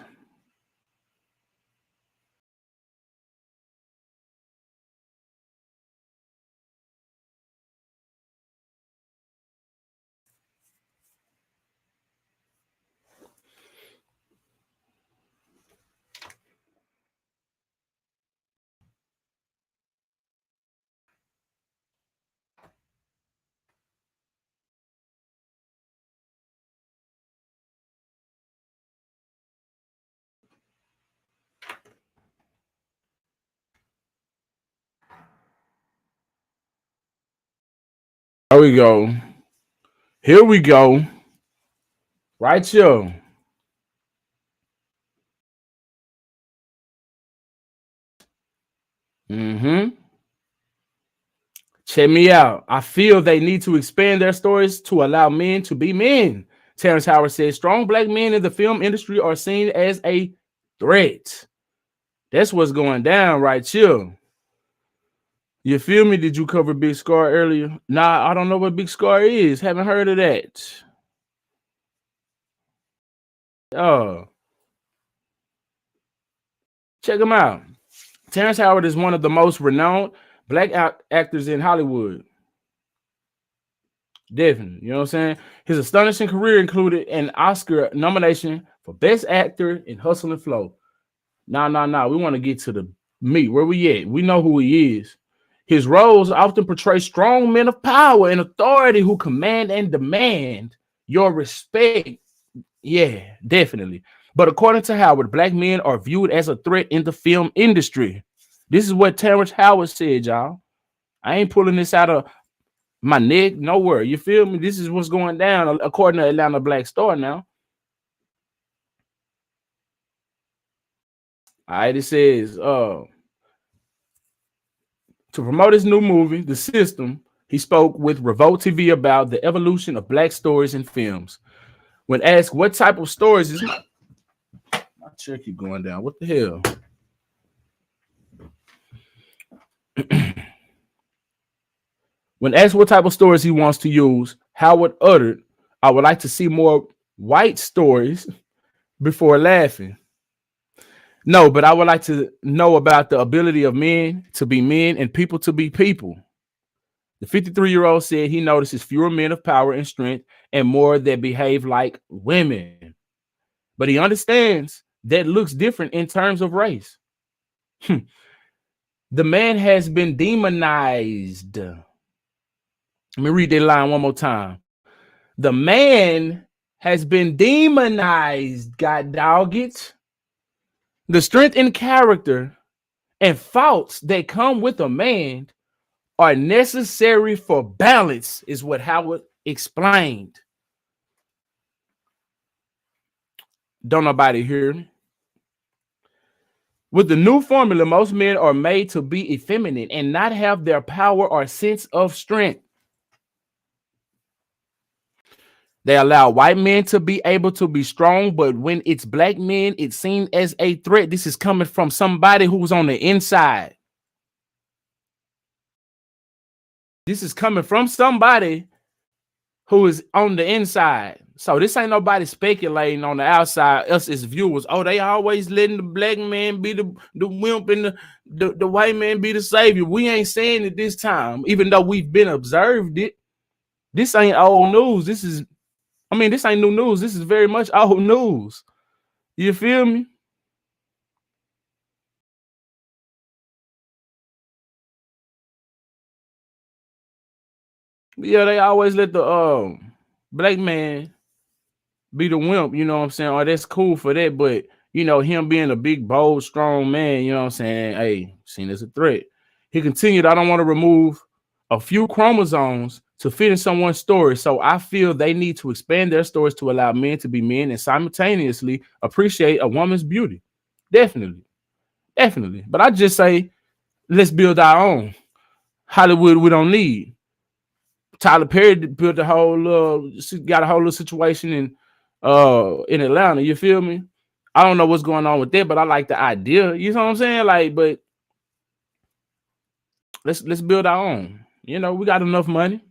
Here we go. Here we go. Right here. Check me out. I feel they need to expand their stories to allow men to be men. Terrence Howard says strong black men in the film industry are seen as a threat. That's what's going down right here. You feel me? Did you cover Big Scar earlier? Nah, I don't know what Big Scar is. Haven't heard of that. Oh. Check him out. Terrence Howard is one of the most renowned black actors in Hollywood. Definitely. You know what I'm saying? His astonishing career included an Oscar nomination for Best Actor in Hustle and Flow. Nah. We want to get to the meat. Where we at? We know who he is. His roles often portray strong men of power and authority who command and demand your respect. Yeah, definitely. But according to Howard, black men are viewed as a threat in the film industry. This is what Terrence Howard said, y'all. I ain't pulling this out of my neck, nowhere. You feel me? This is what's going down according to Atlanta Black Star now. All right, it says, to promote his new movie, The System, he spoke with Revolt TV about the evolution of black stories in films. When asked what type of stories is my chair keep going down. What the hell? When asked what type of stories he wants to use, Howard uttered, I would like to see more white stories before laughing. No, but I would like to know about the ability of men to be men and people to be people. The 53-year-old said he notices fewer men of power and strength and more that behave like women. But he understands that looks different in terms of race. The man has been demonized. Let me read that line one more time. The man has been demonized, god dog it. The strength and character and faults that come with a man are necessary for balance, is what Howard explained. Don't nobody hear me? With the new formula, most men are made to be effeminate and not have their power or sense of strength. They allow white men to be able to be strong, but when it's black men, it's seen as a threat. This is coming from somebody who's on the inside. This is coming from somebody who is on the inside. So this ain't nobody speculating on the outside. Us as viewers, oh, they always letting the black man be the wimp and the white man be the savior. We ain't saying it this time, even though we've been observed it. This ain't old news. This ain't new news. This is very much old news. You feel me? Yeah, they always let the black man be the wimp, you know what I'm saying? Oh, that's cool for that, but you know, him being a big, bold, strong man, you know what I'm saying? Hey, seen as a threat. He continued, I don't want to remove a few chromosomes to fit in someone's story. So I feel they need to expand their stories to allow men to be men and simultaneously appreciate a woman's beauty. Definitely. Definitely. But I just say, let's build our own. Hollywood, we don't need. Tyler Perry built got a whole little situation in Atlanta. You feel me? I don't know what's going on with that, but I like the idea. You know what I'm saying? Like, but let's build our own. You know, we got enough money.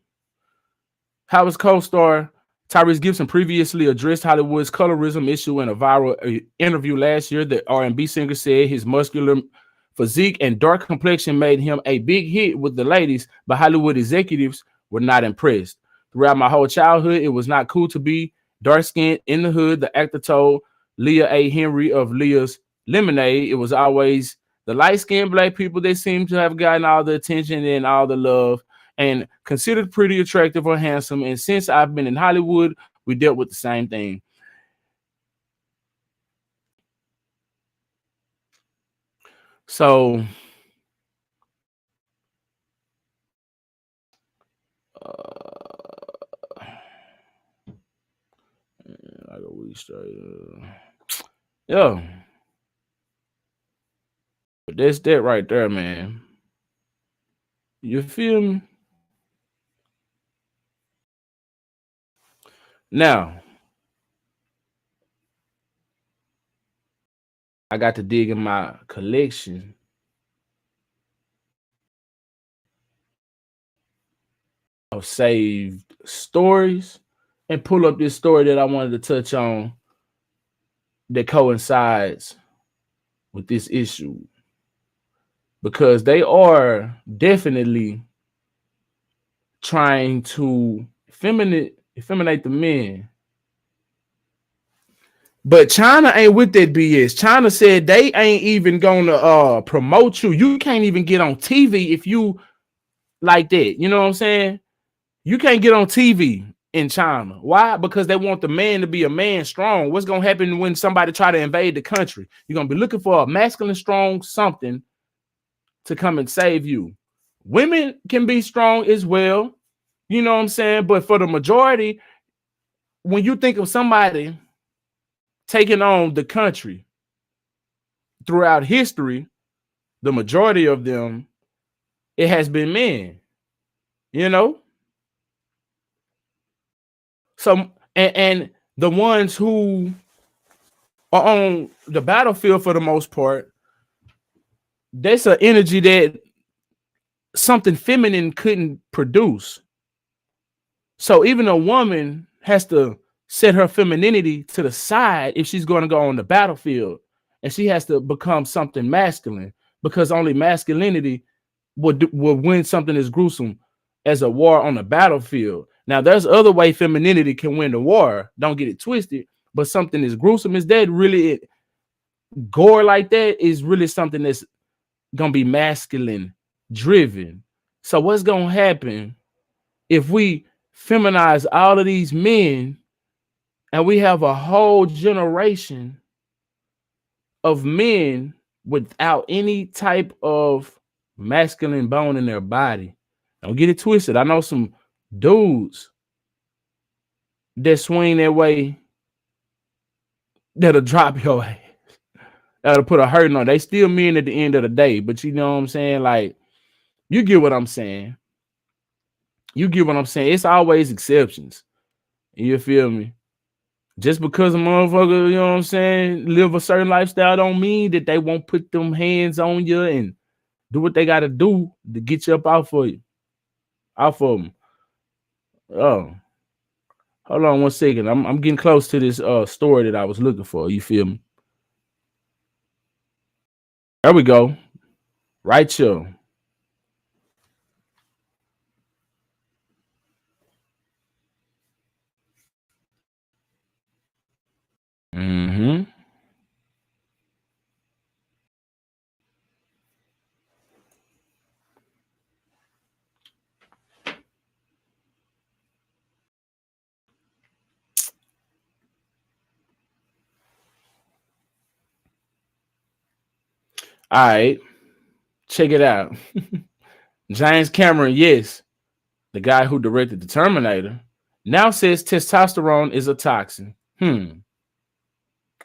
Howard's co-star Tyrese Gibson previously addressed Hollywood's colorism issue in a viral interview last year. The R&B singer said his muscular physique and dark complexion made him a big hit with the ladies, but Hollywood executives were not impressed. Throughout my whole childhood, it was not cool to be dark-skinned in the hood, the actor told Leah A. Henry of Leah's Lemonade. It was always the light-skinned black people that seemed to have gotten all the attention and all the love and considered pretty attractive or handsome. And since I've been in Hollywood, we dealt with the same thing. So like a week straight. Yeah. But that's that right there, man. You feel me? Now, I got to dig in my collection of saved stories and pull up this story that I wanted to touch on that coincides with this issue, because they are definitely trying to effeminate the men. But China ain't with that BS. China said they ain't even gonna promote you. You can't even get on TV if you like that. You know what I'm saying? You can't get on TV in China. Why? Because they want the man to be a man strong. What's gonna happen when somebody try to invade the country? You're gonna be looking for a masculine, strong something to come and save you. Women can be strong as well. You know what I'm saying? But for the majority, when you think of somebody taking on the country throughout history, the majority of them, it has been men, you know? So, and the ones who are on the battlefield for the most part, that's an energy that something feminine couldn't produce. So even a woman has to set her femininity to the side if she's going to go on the battlefield, and she has to become something masculine, because only masculinity will win something as gruesome as a war on the battlefield. Now, there's other way femininity can win the war. Don't get it twisted. But something as gruesome as that, really, gore like that, is really something that's gonna be masculine driven. So what's gonna happen if we feminize all of these men and we have a whole generation of men without any type of masculine bone in their body? Don't get it twisted. I know some dudes that swing that way that'll drop your ass. That'll put a hurting on. They still men at the end of the day, but you know what I'm saying? Like, you get what I'm saying. You get what I'm saying. It's always exceptions. You feel me? Just because a motherfucker, you know what I'm saying, live a certain lifestyle don't mean that they won't put them hands on you and do what they got to do to get you up out for you. Out for them. Oh, hold on one second. I'm getting close to this story that I was looking for. You feel me? There we go. Right here. Mm-hmm. All right. Check it out. James Cameron, yes, the guy who directed The Terminator, now says testosterone is a toxin.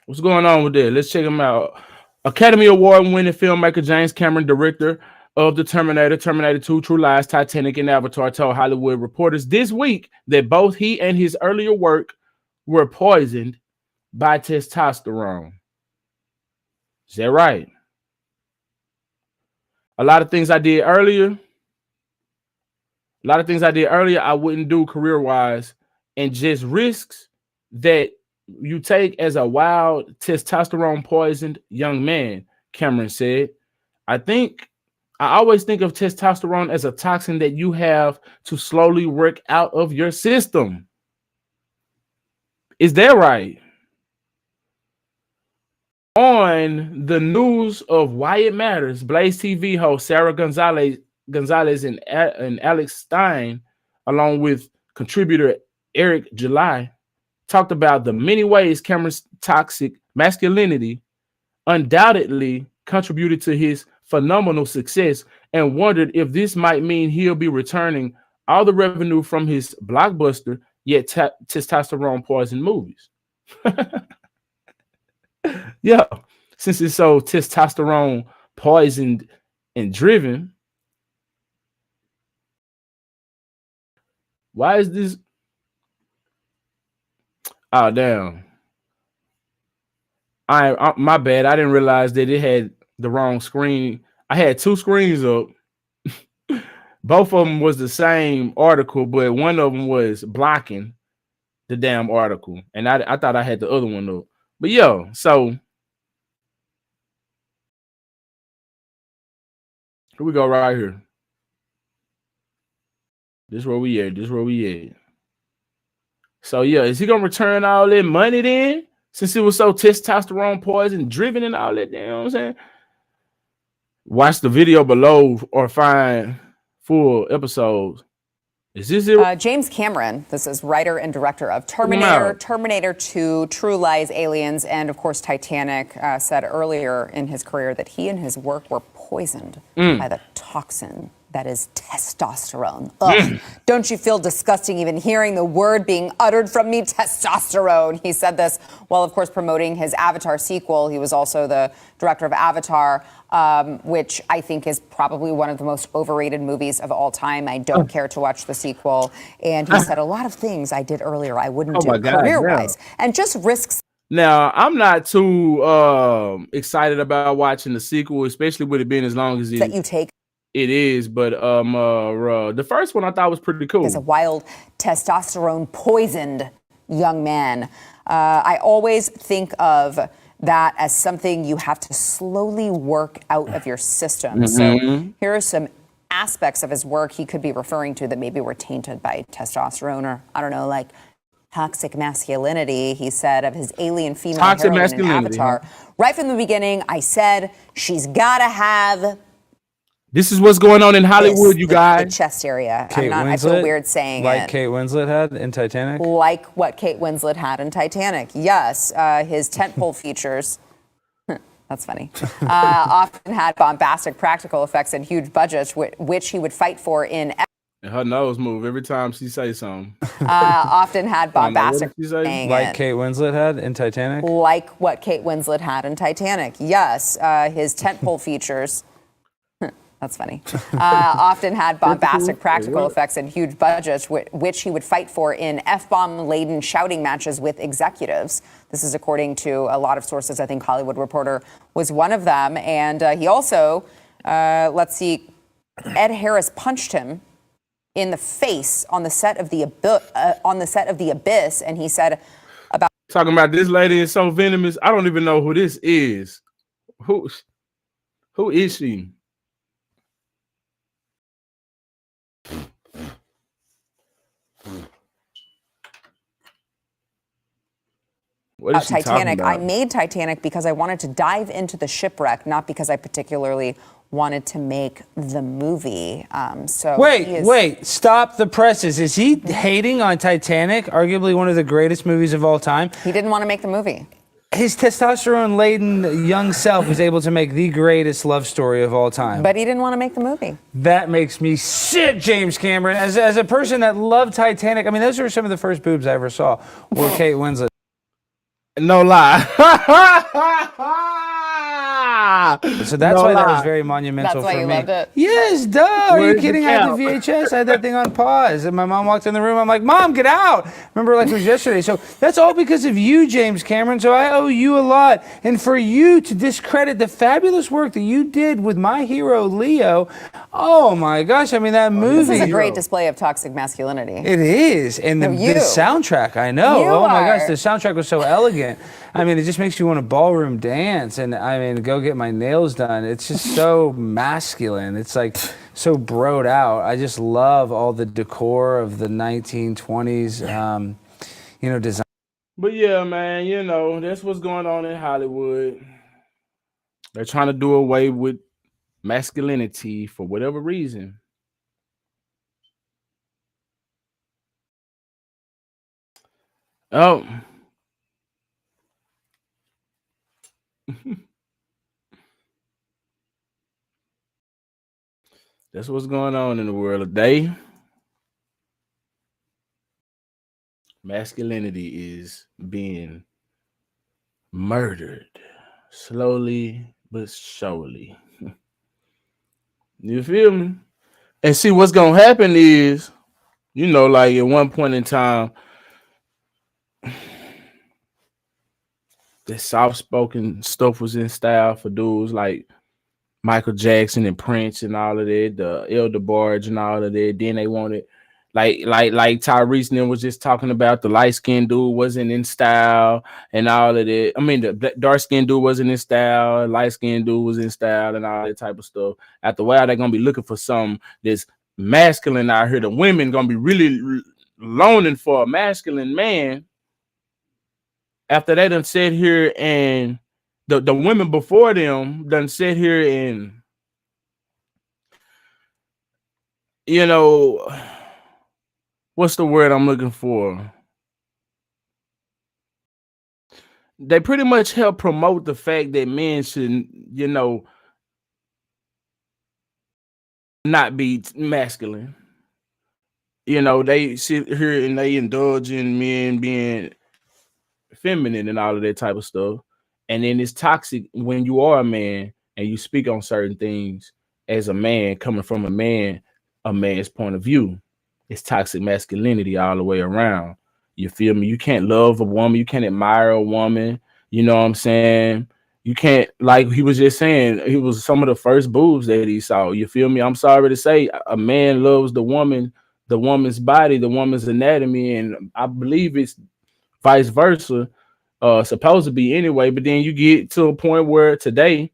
What's going on with that? Let's check him out. Academy Award winning filmmaker James Cameron, director of The Terminator, Terminator 2, True Lies, Titanic, and Avatar, told Hollywood reporters this week that both he and his earlier work were poisoned by testosterone. Is that right? A lot of things I did earlier, I wouldn't do career-wise, and just risks that you take as a wild testosterone poisoned young man, Cameron said. I always think of testosterone as a toxin that you have to slowly work out of your system. Is that right? On the news of Why It Matters, Blaze TV host Sarah Gonzalez and Alex Stein, along with contributor Eric July, talked about the many ways Cameron's toxic masculinity undoubtedly contributed to his phenomenal success, and wondered if this might mean he'll be returning all the revenue from his blockbuster yet testosterone poison movies. Yeah, since it's so testosterone poisoned and driven, why is this? Oh, damn. My bad. I didn't realize that it had the wrong screen. I had two screens up. Both of them was the same article, but one of them was blocking the damn article. And I thought I had the other one up. But yo, so here we go right here. This is where we at. So yeah, is he gonna return all that money then? Since it was so testosterone poison driven and all that, you know what I'm saying? Watch the video below or find full episodes. Is this it? James Cameron, this is writer and director of Terminator, Terminator 2, True Lies, Aliens, and of course Titanic, said earlier in his career that he and his work were poisoned by the toxin that is testosterone. Ugh. Don't you feel disgusting even hearing the word being uttered from me? Testosterone. He said this while, of course, promoting his Avatar sequel. He was also the director of Avatar, which I think is probably one of the most overrated movies of all time. I don't care to watch the sequel. And he said a lot of things I did earlier I wouldn't do career-wise. And just risks. Now, I'm not too excited about watching the sequel, especially with it being as long as that you take. It is, but the first one I thought was pretty cool. As a wild testosterone poisoned young man. I always think of that as something you have to slowly work out of your system. So here are some aspects of his work he could be referring to that maybe were tainted by testosterone, or I don't know, like toxic masculinity. He said of his alien female heroine in Avatar. Right from the beginning, I said she's got to have. This is what's going on in Hollywood, you guys. The chest area. I feel weird saying like it. Kate Winslet had in Titanic? Like what Kate Winslet had in Titanic. Yes. His tentpole features, that's funny, often had bombastic practical effects and huge budgets, which he would fight for in. And her nose move every time she says something. Often had bombastic. Like Kate Winslet had in Titanic? Like what Kate Winslet had in Titanic. Yes. His tentpole features. That's funny. Often had bombastic practical effects and huge budgets, which he would fight for in F-bomb-laden shouting matches with executives. This is according to a lot of sources. I think Hollywood Reporter was one of them. And he also, let's see, Ed Harris punched him in the face on the set of the Abyss, and he said about talking about this lady is so venomous. I don't even know who this is. Who is she? What is Titanic. I made Titanic because I wanted to dive into the shipwreck, not because I particularly wanted to make the movie. Wait, stop the presses. Is he hating on Titanic, arguably one of the greatest movies of all time? He didn't want to make the movie. His testosterone-laden young self was able to make the greatest love story of all time. But he didn't want to make the movie. That makes me sick, James Cameron. As a person that loved Titanic, I mean, those were some of the first boobs I ever saw, were Kate Winslet. No lie. So that's why that was very monumental for me. That's why you loved it? Yes, duh. Are you kidding? I had the VHS. I had that thing on pause. And my mom walked in the room. I'm like, Mom, get out. Remember, like it was yesterday. So that's all because of you, James Cameron. So I owe you a lot. And for you to discredit the fabulous work that you did with my hero, Leo, oh my gosh. I mean, that movie. This is a great display of toxic masculinity. It is. And the soundtrack, I know. My gosh, the soundtrack was so elegant. I mean, it just makes you want to ballroom dance and, I mean, go get my nails done. It's just so masculine. It's like so broed out. I just love all the decor of the 1920s, design. But yeah, man, that's what's going on in Hollywood. They're trying to do away with masculinity for whatever reason. Oh. That's what's going on in the world today. Masculinity is being murdered slowly but surely. You feel me? And see, what's gonna happen is, like at one point in time, the soft-spoken stuff was in style for dudes like Michael Jackson and Prince and all of that, the Elder Barge and all of that. Then they wanted, like Tyrese and them was just talking about, the light-skinned dude wasn't in style and all of that. I mean, the dark-skinned dude wasn't in style, light-skinned dude was in style and all that type of stuff. After a while, they're going to be looking for something that's masculine out here. The women going to be really longing for a masculine man. After they done sit here and the women before them done sit here and, what's the word I'm looking for? They pretty much help promote the fact that men should, not be masculine. They sit here and they indulge in men being feminine and all of that type of stuff. And then it's toxic when you are a man and you speak on certain things as a man, coming from a man's point of view. It's toxic masculinity all the way around. You feel me? You can't love a woman. You can't admire a woman. You know what I'm saying? You can't, like he was just saying, it was some of the first boobs that he saw. You feel me? I'm sorry to say, a man loves the woman's body, the woman's anatomy, and I believe it's vice versa. Supposed to be anyway, but then you get to a point where today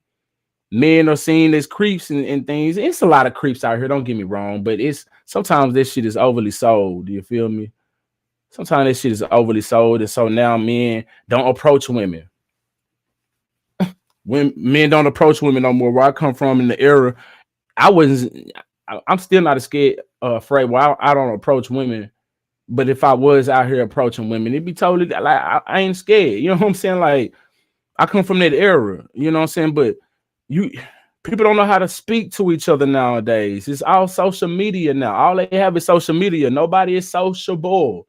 men are seen as creeps and things. It's a lot of creeps out here, don't get me wrong, but it's sometimes this shit is overly sold. You feel me? Sometimes this shit is overly sold, and so now men don't approach women. When men don't approach women no more. Where I come from in the era, I'm still not afraid. Well, I don't approach women. But if I was out here approaching women, it'd be totally like I ain't scared. You know what I'm saying? Like, I come from that era. You know what I'm saying? But people don't know how to speak to each other nowadays. It's all social media now. All they have is social media. Nobody is sociable.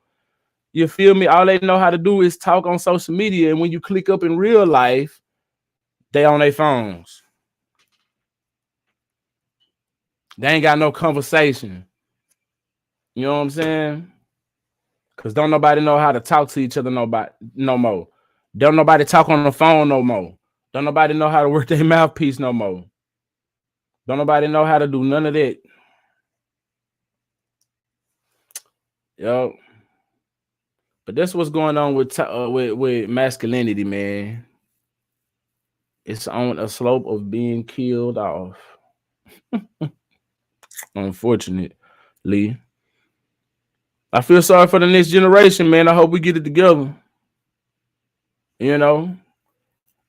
You feel me? All they know how to do is talk on social media. And when you click up in real life, they on their phones. They ain't got no conversation. You know what I'm saying? Cause don't nobody know how to talk to each other no more. Don't nobody talk on the phone no more. Don't nobody know how to work their mouthpiece no more. Don't nobody know how to do none of that. Yo. But that's what's going on with masculinity, man. It's on a slope of being killed off. Unfortunately. I feel sorry for the next generation, man. I hope we get it together. You know,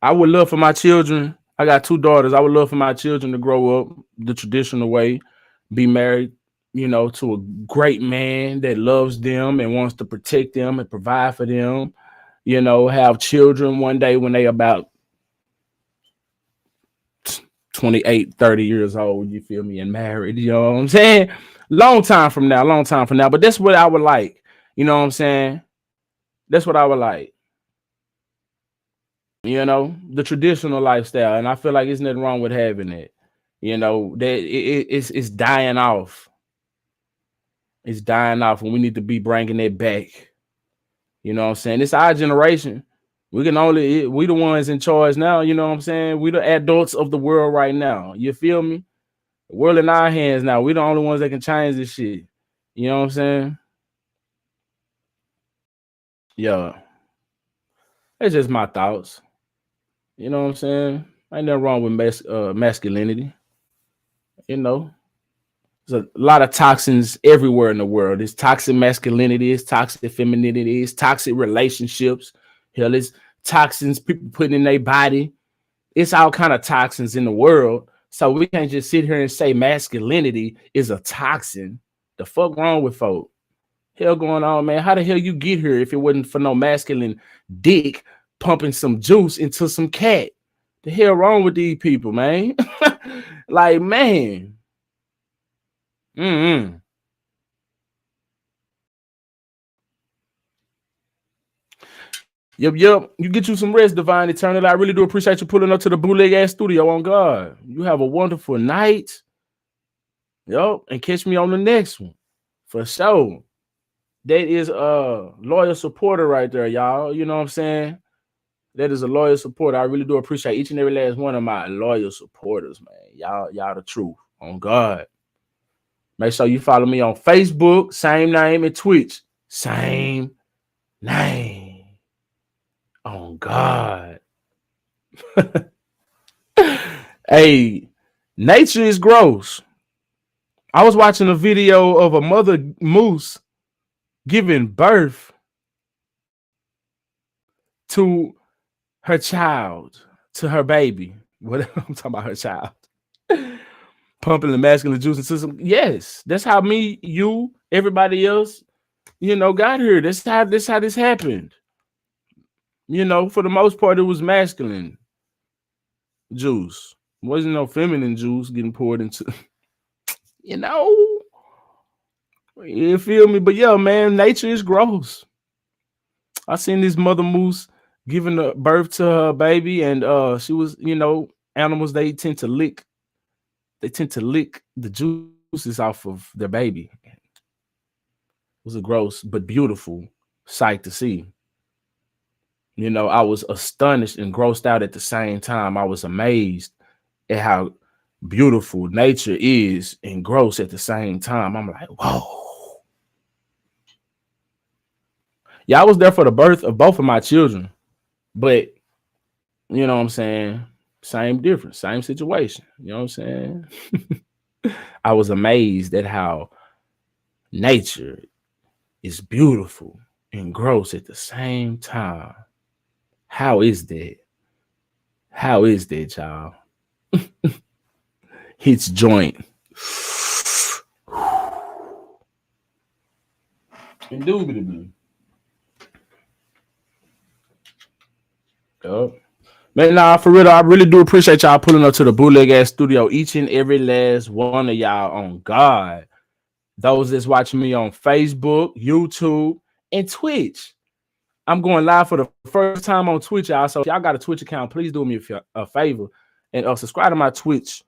I would love for my children. I got 2 daughters. I would love for my children to grow up the traditional way, be married, you know, to a great man that loves them and wants to protect them and provide for them. You know, have children one day when they about 28, 30 years old, you feel me, and married, you know what I'm saying? Long time from now. But that's what I would like. You know what I'm saying? That's what I would like. You know, the traditional lifestyle. And I feel like there's nothing wrong with having it. You know, that it's dying off. It's dying off, and we need to be bringing it back. You know what I'm saying? It's our generation. We the ones in charge now. You know what I'm saying? We the adults of the world right now. You feel me? The world in our hands now. We the only ones that can change this shit. You know what I'm saying? Yeah. It's just my thoughts. You know what I'm saying? Ain't nothing wrong with masculinity. You know, there's a lot of toxins everywhere in the world. It's toxic masculinity, it's toxic femininity, it's toxic relationships. Hell, it's toxins people putting in their body. It's all kind of toxins in the world. So we can't just sit here and say masculinity is a toxin. The fuck wrong with folk? Hell going on, man. How the hell you get here if it wasn't for no masculine dick pumping some juice into some cat? The hell wrong with these people, man? Like, man. Yep. You get you some rest, Divine Eternal. I really do appreciate you pulling up to the bootleg ass studio. On God, you have a wonderful night. Yep, and catch me on the next one for sure. That is a loyal supporter right there, y'all. You know what I'm saying? That is a loyal supporter. I really do appreciate each and every last one of my loyal supporters, man. Y'all the truth. On God. Make sure you follow me on Facebook, same name, and Twitch, same name. On God. Hey, nature is gross. I was watching a video of a mother moose giving birth to her child, to her baby. What I'm talking about, her child. Pumping the masculine juice into some. Yes, that's how me, you, everybody else, you know, got here. That's how this happened. You know, for the most part, it was masculine juice. It wasn't no feminine juice getting poured into. You know, you feel me? But yeah, man, nature is gross. I seen this mother moose giving birth to her baby, and she was, you know, animals they tend to lick the juices off of their baby. It was a gross but beautiful sight to see. You know, I was astonished and grossed out at the same time. I was amazed at how beautiful nature is and gross at the same time. I'm like, whoa. Yeah, I was there for the birth of both of my children, but you know what I'm saying? Same difference, same situation. You know what I'm saying? I was amazed at how nature is beautiful and gross at the same time. How is that? How is that, y'all? Hits joint. Indubitably. Yup. Man, nah, for real, I really do appreciate y'all pulling up to the bootleg ass studio. Each and every last one of y'all, on God. Those that's watching me on Facebook, YouTube, and Twitch. I'm going live for the first time on Twitch, y'all. So if y'all got a Twitch account, please do me a favor and subscribe to my Twitch.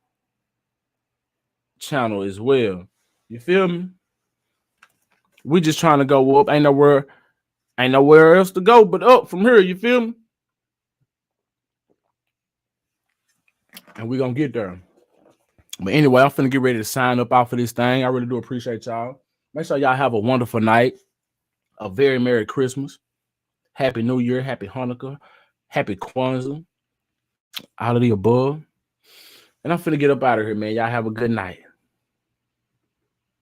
channel as well. You feel me? We just trying to go up. Ain't nowhere else to go but up from here. You feel me? And we gonna get there. But anyway, I'm finna get ready to sign up off of this thing. I really do appreciate y'all. Make sure y'all have a wonderful night. A very Merry Christmas. Happy New Year. Happy Hanukkah. Happy Kwanzaa. All of the above. And I'm finna get up out of here, man. Y'all have a good night.